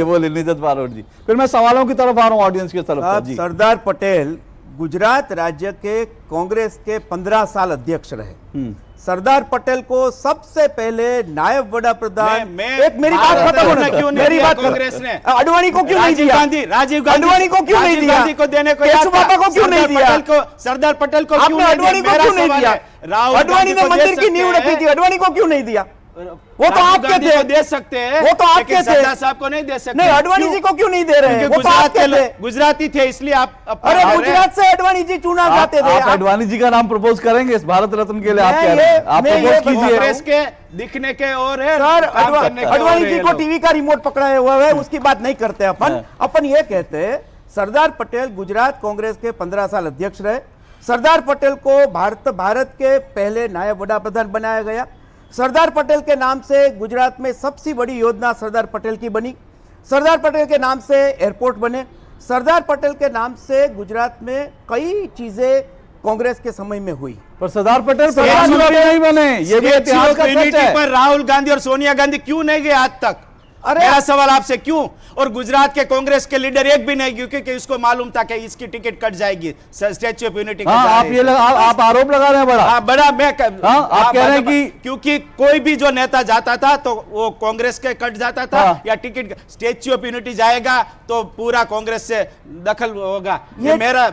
बोलिए नितिन बारोट जी। फिर मैं सवालों की तरफ आ रहा हूँ, ऑडियंस की तरफ। सरदार पटेल गुजरात राज्य के कांग्रेस के 15 साल अध्यक्ष रहे। सरदार पटेल को सबसे पहले नायब वड़ा प्रधान, एक मेरी बात खत्म होने, क्यों मेरी बात कांग्रेस ने अडवाणी को क्यों नहीं दिया? राजीव गांधी अडवाणी को क्यों नहीं दिया? को देने को केशुबाबा को क्यों नहीं दिया? सरदार पटेल को आपने अडवाणी को क्यों नहीं दिया? अडवाणी ने मंदिर की नींव रखी थी, अडवाणी को क्यों नहीं दिया? वो तो आपके थे, दे सकते हैं, वो तो आपके थे, सरदार साहब को नहीं दे सकते। नहीं अडवाणी जी को क्यों नहीं दे रहे? वो तो आपके थे, गुजराती थे, इसलिए आप अरे गुजरात से अडवाणी जी चुना जाते थे। आप अडवाणी जी का नाम प्रपोज करेंगे इस भारत रत्न के लिए? आप कह रहे हैं, आप प्रपोज कीजिए। कांग्रेस के दिखने के और है सर, अडवाणी जी को टीवी का रिमोट पकड़ाया हुआ है, उसकी बात नहीं करते अपन ये कहते हैं सरदार पटेल गुजरात कांग्रेस के 15 साल अध्यक्ष रहे। सरदार पटेल को भारत के पहले नायब वड़ा प्रधान बनाया गया। सरदार पटेल के नाम से गुजरात में सबसे बड़ी योजना सरदार पटेल की बनी। सरदार पटेल के नाम से एयरपोर्ट बने। सरदार पटेल के नाम से गुजरात में कई चीजें कांग्रेस के समय में हुई। पर सरदार पटेल नहीं बने, ये भी इतिहास का सच है। पर राहुल गांधी और सोनिया गांधी क्यों नहीं गए आज तक? मेरा सवाल आपसे, क्यों? और गुजरात के कांग्रेस के लीडर एक भी नहीं, क्योंकि इसको मालूम था कि इसकी टिकट कट जाएगी स्टैच्यू ऑफ यूनिटी। आप आरोप लगा रहे हैं बड़ा। बड़ा मैं आप कह रहे हैं कि क्योंकि कोई भी जो नेता जाता था तो वो कांग्रेस के कट जाता था, या टिकट स्टैच्यू ऑफ यूनिटी जाएगा तो पूरा कांग्रेस से दखल होगा। ये मेरा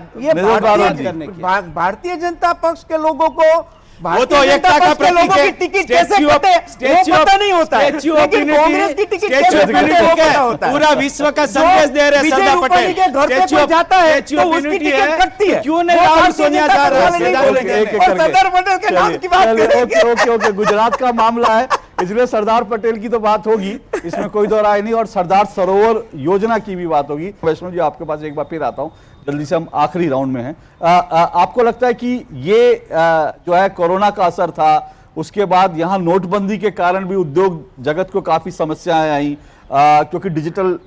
भारतीय जनता पक्ष के लोगों को वो तो एकता का प्रतीक है। टिकट कैसे कटे वो पता नहीं होता है, लेकिन कांग्रेस की टिकट कैसे कटे वो पता होता है। पूरा विश्व का संदेश दे रहे सरदार पटेल के घर पे कोई जाता है तो उसकी टिकट कटती है, क्यों नहीं राहुल सोनिया जा रहे हैं? सरदार पटेल के नाम की बात करेंगे। ओके गुजरात का मामला है, इसलिए सरदार पटेल की तो बात होगी, इसमें कोई दो राय नहीं, और सरदार सरोवर योजना की भी बात होगी। वैष्णव जी, आपके पास एक बार फिर आता हूं, जल्दी से हम आखिरी राउंड में हैं। आपको लगता है कि ये जो है कोरोना का असर था, उसके बाद यहाँ नोटबंदी के कारण भी उद्योग जगत को काफी समस्याएं आई, क्योंकि डिजिटल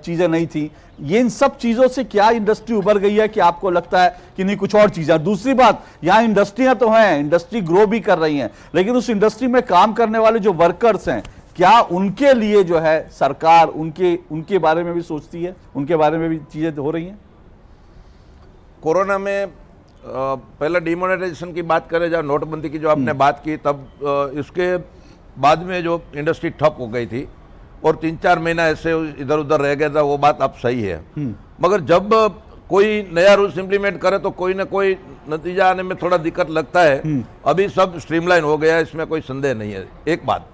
चीजें नहीं थी, ये इन सब चीजों से क्या इंडस्ट्री उभर गई है कि आपको लगता है कि नहीं कुछ और चीज है? दूसरी बात, यहाँ इंडस्ट्रियां तो हैं, इंडस्ट्री ग्रो भी कर रही हैं, लेकिन उस इंडस्ट्री में काम करने वाले जो वर्कर्स हैं, क्या उनके लिए जो है सरकार उनके बारे में भी सोचती है, उनके बारे में भी चीजें हो रही हैं? कोरोना में पहले डिमोनेटाइजेशन की बात करें, जब नोटबंदी की जो आपने बात की, तब इसके बाद में जो इंडस्ट्री ठप हो गई थी और 3-4 महीना ऐसे इधर उधर रह गया था, वो बात अब सही है। मगर जब कोई नया रूल्स इंप्लीमेंट करे तो कोई ना कोई नतीजा आने में थोड़ा दिक्कत लगता है। अभी सब स्ट्रीमलाइन हो गया है, इसमें कोई संदेह नहीं है, एक बात।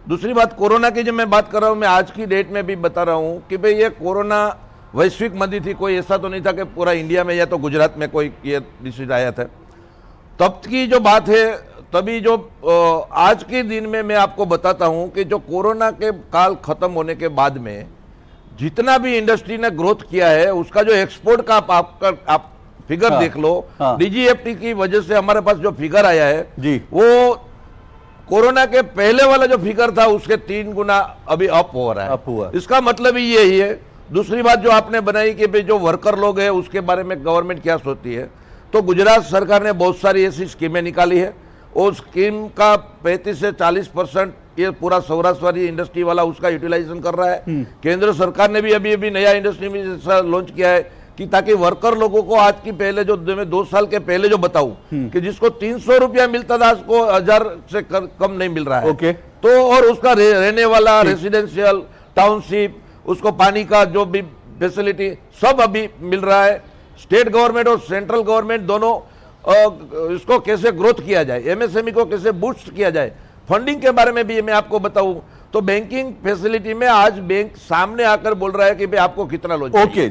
दूसरी बात, कोरोना की जब मैं बात कर रहा हूँ, मैं आज की डेट में भी बता रहा हूँ कि भाई ये कोरोना वैश्विक मंदी थी, कोई ऐसा तो नहीं था कि पूरा इंडिया में या तो गुजरात में कोई ये डिसीज आया था। तब की जो बात है, तभी जो आज के दिन में मैं आपको बताता हूं कि जो कोरोना के काल खत्म होने के बाद में जितना भी इंडस्ट्री ने ग्रोथ किया है, उसका जो एक्सपोर्ट का आप फिगर देख लो। डीजीएफटी की वजह से हमारे पास जो फिगर आया है जी, वो कोरोना के पहले वाला जो फिगर था उसके 3 गुना अभी अप हो रहा है। अप हुआ। इसका मतलब ही यही है। दूसरी बात जो आपने बनाई कि भाई जो वर्कर लोग हैं उसके बारे में गवर्नमेंट क्या सोचती है, तो गुजरात सरकार ने बहुत सारी ऐसी स्कीमें निकाली है, और स्कीम का 35 से 40% ये पूरा सौराष्ट्र वाली इंडस्ट्री वाला उसका यूटिलाइजेशन कर रहा है। केंद्र सरकार ने भी अभी नया इंडस्ट्री में जैसा लॉन्च किया है कि ताकि वर्कर लोगों को आज की पहले जो मैं 2 साल के पहले जो बताऊं कि जिसको 300 रुपया मिलता था, उसको 1000 से कम नहीं मिल रहा है। ओके। तो और उसका रहने वाला रेसिडेंशियल टाउनशिप, उसको पानी का जो भी फैसिलिटी सब अभी मिल रहा है। स्टेट गवर्नमेंट और सेंट्रल गवर्नमेंट दोनों इसको कैसे ग्रोथ किया जाए, एमएसएमई को कैसे बूस्ट किया जाए, फंडिंग के बारे में भी मैं आपको बताऊं तो बैंकिंग फैसिलिटी में आज बैंक सामने आकर बोल रहा है कि भाई आपको कितना लोन चाहिए। ओके,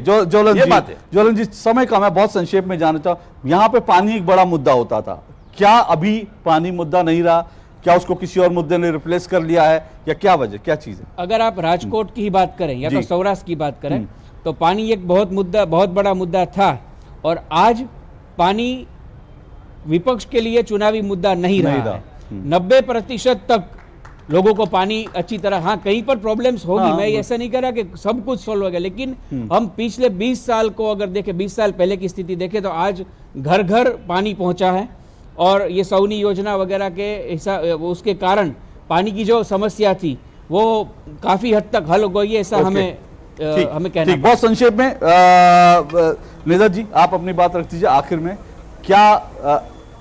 ज्वलन जी समय कम है, बहुत संक्षेप में जानना चाहूं, यहाँ पे पानी एक बड़ा मुद्दा होता था, क्या अभी पानी मुद्दा नहीं रहा? क्या उसको किसी और मुद्दे ने रिप्लेस कर लिया है, या क्या वजह, क्या चीज है? अगर आप राजकोट की ही बात करें या तो सौराष्ट्र की बात करें, तो पानी एक बहुत बड़ा मुद्दा था, और आज पानी विपक्ष के लिए चुनावी मुद्दा नहीं रहा है। 90% तक लोगों को पानी अच्छी तरह, हाँ कहीं पर प्रॉब्लम्स होगी, मैं ऐसा नहीं कह रहा कि सब कुछ सॉल्व हो गया, लेकिन हम पिछले 20 साल को अगर देखें, 20 साल पहले की स्थिति देखें, तो आज घर घर पानी पहुंचा है, और ये सौनी योजना वगैरह के ऐसा उसके कारण पानी की जो समस्या थी वो काफी हद तक हल हो गई है, ऐसा हमें कहना। बहुत संक्षेप में निधर जी, आप अपनी बात रख दीजिए आखिर में। क्या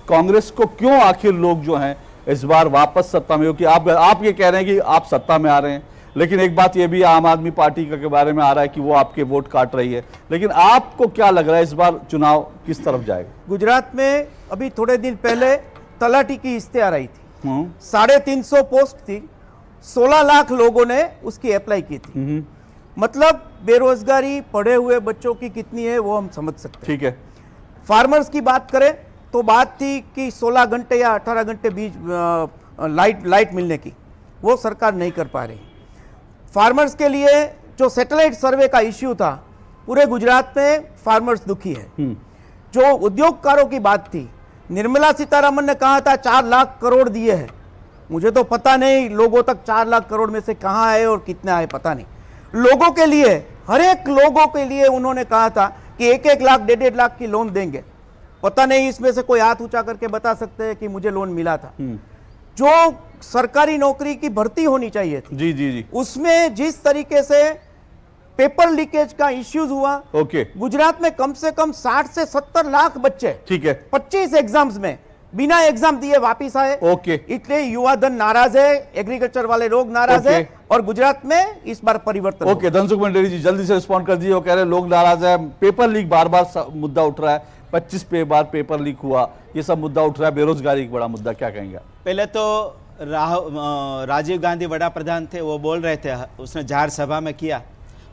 कांग्रेस को क्यों आखिर लोग जो हैं इस बार वापस सत्ता में हो, कि आप ये कह रहे हैं कि आप सत्ता में आ रहे हैं, लेकिन एक बात ये भी आम आदमी पार्टी के बारे में आ रहा है कि वो आपके वोट काट रही है, लेकिन आपको क्या लग रहा है इस बार चुनाव किस तरफ जाएगा? गुजरात में अभी थोड़े दिन पहले तलाटी की इस्तेहार आई थी, 350 पोस्ट थी, 16 लाख लोगों ने उसकी अप्लाई की थी। मतलब बेरोजगारी पढ़े हुए बच्चों की कितनी है वो हम समझ सकते हैं। ठीक है। फार्मर्स की बात करें तो बात थी कि 16 घंटे या 18 घंटे बीच लाइट मिलने की, वो सरकार नहीं कर पा रही। फार्मर्स के लिए जो सैटेलाइट सर्वे का इश्यू था, पूरे गुजरात में फार्मर्स दुखी है। जो उद्योगकारों की बात थी, निर्मला सीतारमन ने कहा था 4 लाख करोड़ दिए हैं, मुझे तो पता नहीं लोगों तक 4 लाख करोड़ में से कहाँ आए और कितने आए पता नहीं। लोगों के लिए, हर एक लोगों के लिए उन्होंने कहा था कि 1-1 लाख 1.5 लाख की लोन देंगे। पता नहीं इसमें से कोई हाथ ऊंचा करके बता सकते हैं कि मुझे लोन मिला था। जो सरकारी नौकरी की भर्ती होनी चाहिए थी, जी, उसमें जिस तरीके से पेपर लीकेज का इश्यूज हुआ, गुजरात में कम से कम 60 से 70 लाख बच्चे, ठीक है, 25 एग्जाम्स में बिना एग्जाम दिए वापिस आए। इसलिए युवा धन नाराज है, एग्रीकल्चर वाले लोग नाराज है, और गुजरात में इस बार परिवर्तन। धनसुख मंडेरी जी जल्दी से रिस्पॉन्ड कर दीजिए। वो कह रहे हैं लोग नाराज है, पेपर लीक बार बार मुद्दा उठ रहा है, 25 बार पेपर लीक हुआ, ये सब मुद्दा उठ रहा है, बेरोजगारी एक बड़ा मुद्दा, क्या कहेंगे? पहले तो राजीव गांधी बड़ा प्रधान थे, वो बोल रहे थे, उसने झार सभा में किया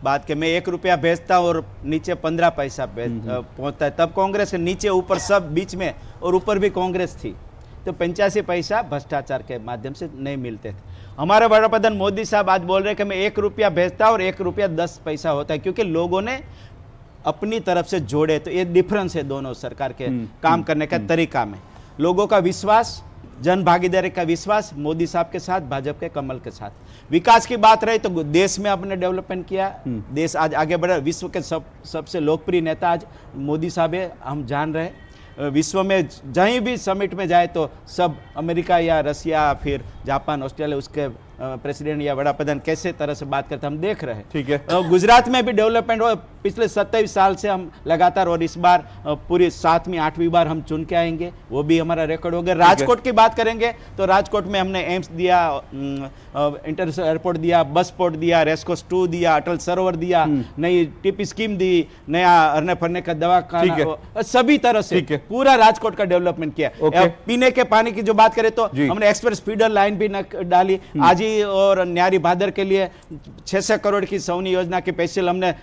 बात कि मैं 1 रुपया भेजता हूँ और नीचे 15 पैसा पहुंचता है। तब कांग्रेस के नीचे ऊपर सब बीच में, और ऊपर भी कांग्रेस थी, तो 85 पैसा भ्रष्टाचार के माध्यम से नहीं मिलते थे। हमारे बड़ा प्रधान मोदी साहब आज बोल रहे हैं कि मैं 1 रुपया भेजता और 1 रुपया 10 पैसा होता है, क्योंकि लोगों ने अपनी तरफ से जोड़े। तो ये डिफरेंस है दोनों सरकार के काम करने का तरीका में। लोगों का विश्वास, जन भागीदारी का विश्वास मोदी साहब के साथ, भाजपा के कमल के साथ। विकास की बात रही तो देश में अपने डेवलपमेंट किया, देश आज आगे बढ़ा। विश्व के सबसे लोकप्रिय नेता आज मोदी साहब है, हम जान रहे हैं। विश्व में जहीं भी समिट में जाए तो सब अमेरिका या रसिया फिर जापान ऑस्ट्रेलिया उसके प्रेसिडेंट या बड़ा प्रधान कैसे तरह से बात करते हम देख रहे हैं। ठीक है। गुजरात में भी डेवलपमेंट हो, पिछले 27 साल से हम लगातार, और इस बार पूरी 7वीं 8वीं बार हम चुन के आएंगे, वो भी हमारा रिकॉर्ड हो गया। राजकोट की बात करेंगे तो राजकोट में हमने एम्स दिया, इंटरनेशनल एयरपोर्ट दिया, बस पोर्ट दिया, रेसकोर्स 2 दिया, अटल सरोवर दिया, नई टीपी स्कीम दी, नया हरने फरने का दवाखाना, सभी तरह से पूरा राजकोट का डेवलपमेंट किया। पीने के पानी की जो बात करें तो हमने एक्सप्रेस फीडर लाइन भी डाली आज ही, और न्यारी भादर के लिए 600 करोड़ की सौनी योजना के पैसे हमने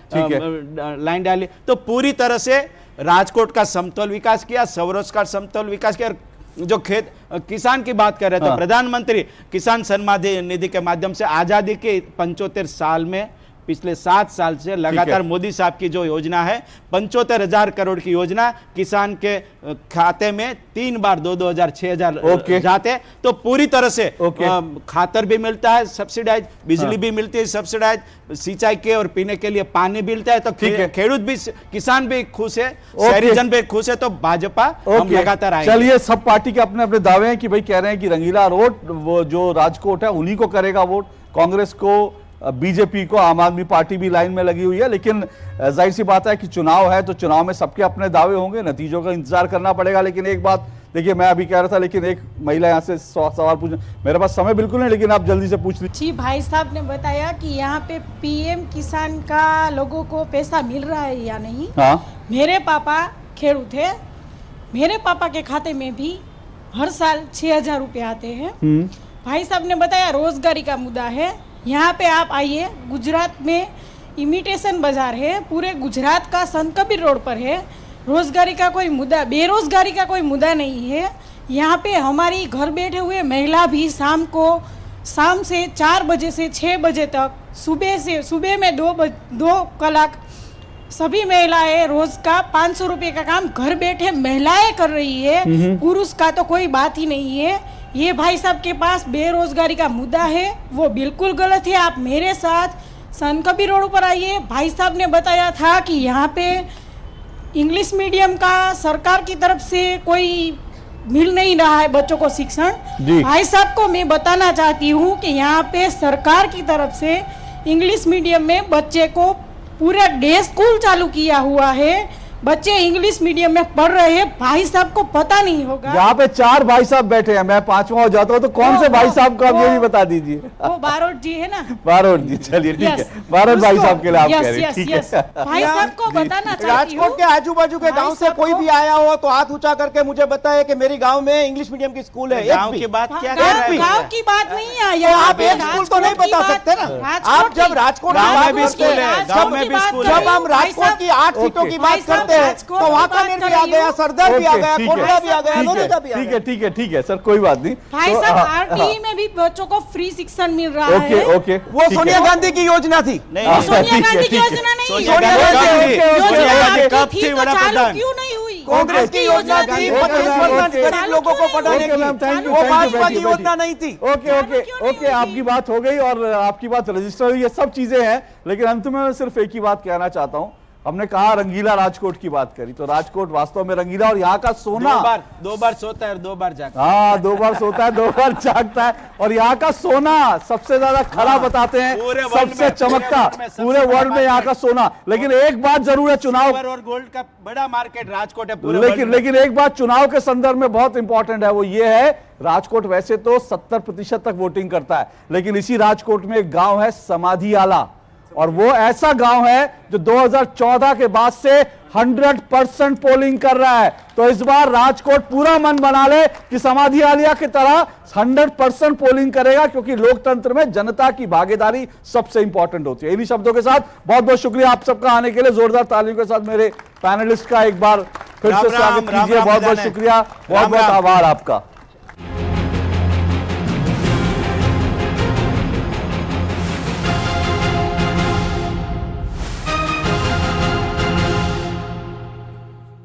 लाइन डाली। तो पूरी तरह से राजकोट का समतोल विकास किया, स्वरोजगार समतोल विकास किया। जो खेत किसान की बात कर रहे थे, प्रधानमंत्री किसान सम्मान निधि के माध्यम से आजादी के 75 साल में पिछले 7 साल से लगातार मोदी साहब की जो योजना है, 75,000 करोड़ की योजना, किसान के खाते में 3 बार 2,000 6,000 जाते हैं। तो पूरी तरह से खातर भी मिलता है सब्सिडाइज, बिजली भी मिलती है सब्सिडाइज, सिंचाई के और पीने के लिए पानी मिलता है। तो खेडूत भी, किसान भी खुश है, शहरीजन भी खुश है। तो भाजपा हम लगातार आएंगे। चलिए, सब पार्टी के अपने अपने दावे हैं कि भाई कह रहे हैं कि रंगीला रोड वो जो राजकोट है उन्हीं को करेगा वोट, कांग्रेस को, बीजेपी को, आम आदमी पार्टी भी लाइन में लगी हुई है। लेकिन जाहिर सी बात है कि चुनाव है तो चुनाव में सबके अपने दावे होंगे, नतीजों का इंतजार करना पड़ेगा। लेकिन एक बात देखिए, मैं अभी कह रहा था, लेकिन एक महिला यहाँ से सवाल पूछ, मेरे पास समय बिल्कुल नहीं, लेकिन आप जल्दी से पूछ लीजिए। जी, भाई साहब ने बताया कि यहाँ पे पीएम किसान का लोगों को पैसा मिल रहा है या नहीं। हाँ, मेरे पापा खेडूत थे, मेरे पापा के खाते में भी हर साल 6,000 रुपये आते हैं। भाई साहब ने बताया रोजगारी का मुद्दा है। यहाँ पे आप आइए, गुजरात में इमिटेशन बाजार है, पूरे गुजरात का संत कबीर रोड पर है। रोजगारी का कोई मुद्दा, बेरोजगारी का कोई मुद्दा नहीं है। यहाँ पे हमारी घर बैठे हुए महिला भी शाम से 4 बजे से 6 बजे तक, सुबह में 2 कलाक सभी महिलाएं रोज का 500 रुपये का काम घर बैठे महिलाएं कर रही है। पुरुष का तो कोई बात ही नहीं है। ये भाई साहब के पास बेरोजगारी का मुद्दा है, वो बिल्कुल गलत है। आप मेरे साथ संत कबीर रोड पर आइए। भाई साहब ने बताया था कि यहाँ पे इंग्लिश मीडियम का सरकार की तरफ से कोई मिल नहीं रहा है बच्चों को शिक्षण। भाई साहब को मैं बताना चाहती हूँ कि यहाँ पे सरकार की तरफ से इंग्लिश मीडियम में बच्चे को पूरा डे स्कूल चालू किया हुआ है, बच्चे इंग्लिश मीडियम में पढ़ रहे हैं। भाई साहब को पता नहीं होगा। यहाँ पे 4 भाई साहब बैठे हैं, मैं 5वां हो जाता हूँ, तो कौन से भाई साहब को आप ये भी बता दीजिए। वो बारोट जी है ना, बारोट जी, चलिए ठीक है, बारोट भाई साहब के लिए आप कह रहे हैं, ठीक है। भाई साहब को बताना चाहती हूँ, राजकोट के आजू बाजू के गांव से कोई भी आया हो तो हाथ ऊंचा करके मुझे बताए कि मेरी गांव में इंग्लिश मीडियम की स्कूल है। गांव की बात क्या कर रहे हैं? गांव की बात नहीं है, आप एक स्कूल तो नहीं बता सकते ना। आप जब राजकोट गांव में भी स्कूल है, गांव में भी स्कूल है। जब हम राजकोट की 8 सीटों की बात करते हैं तो वाकानेर भी आ गया, सरदार भी आ गया, कोटला भी आ गया, लोनिका भी आ गया। ठीक है सर, कोई बात नहीं। भाई साहब, आरटीई में भी बच्चों को फ्री शिक्षण मिल रहा है। ओके, वो सोनिया गांधी की योजना थी। नहीं, सोनिया गांधी की योजना नहीं, सोनिया गांधी कब थी बड़ा प्रधान? क्यों नहीं हुई? कांग्रेस की योजना थी 25% गरीब लोगों को पढ़ाने की, वो भाजपा की योजना नहीं थी। ओके, आपकी बात हो गई और आपकी बात रजिस्टर हुई, ये सब चीजें हैं। लेकिन अंत में मैं सिर्फ एक ही बात कहना चाहता हूं, हमने कहा रंगीला राजकोट की बात करी, तो राजकोट वास्तव में रंगीला, और यहाँ का सोना 2 बार सोता है और 2 बार जागता है। हाँ, 2 बार सोता है, 2 बार जागता है, और यहाँ का सोना सबसे ज्यादा खरा बताते हैं, सबसे चमकता पूरे वर्ल्ड में यहाँ का सोना। लेकिन एक बात जरूर है, चुनाव और गोल्ड का बड़ा मार्केट राजकोट है पूरे। लेकिन एक बात चुनाव के संदर्भ में बहुत इंपॉर्टेंट है, वो ये है, राजकोट वैसे तो 70% तक वोटिंग करता है, लेकिन इसी राजकोट में एक गांव है समाधी आला, और वो ऐसा गांव है जो 2014 के बाद से 100% पोलिंग कर रहा है। तो इस बार राजकोट पूरा मन बना ले कि समाधी आलिया की तरह 100% पोलिंग करेगा, क्योंकि लोकतंत्र में जनता की भागीदारी सबसे इंपॉर्टेंट होती है। इन्हीं शब्दों के साथ बहुत बहुत शुक्रिया आप सबका आने के लिए। जोरदार तालियों के साथ मेरे पैनलिस्ट का एक बार फिर से स्वागत कीजिए। बहुत बहुत शुक्रिया, बहुत बहुत आभार आपका।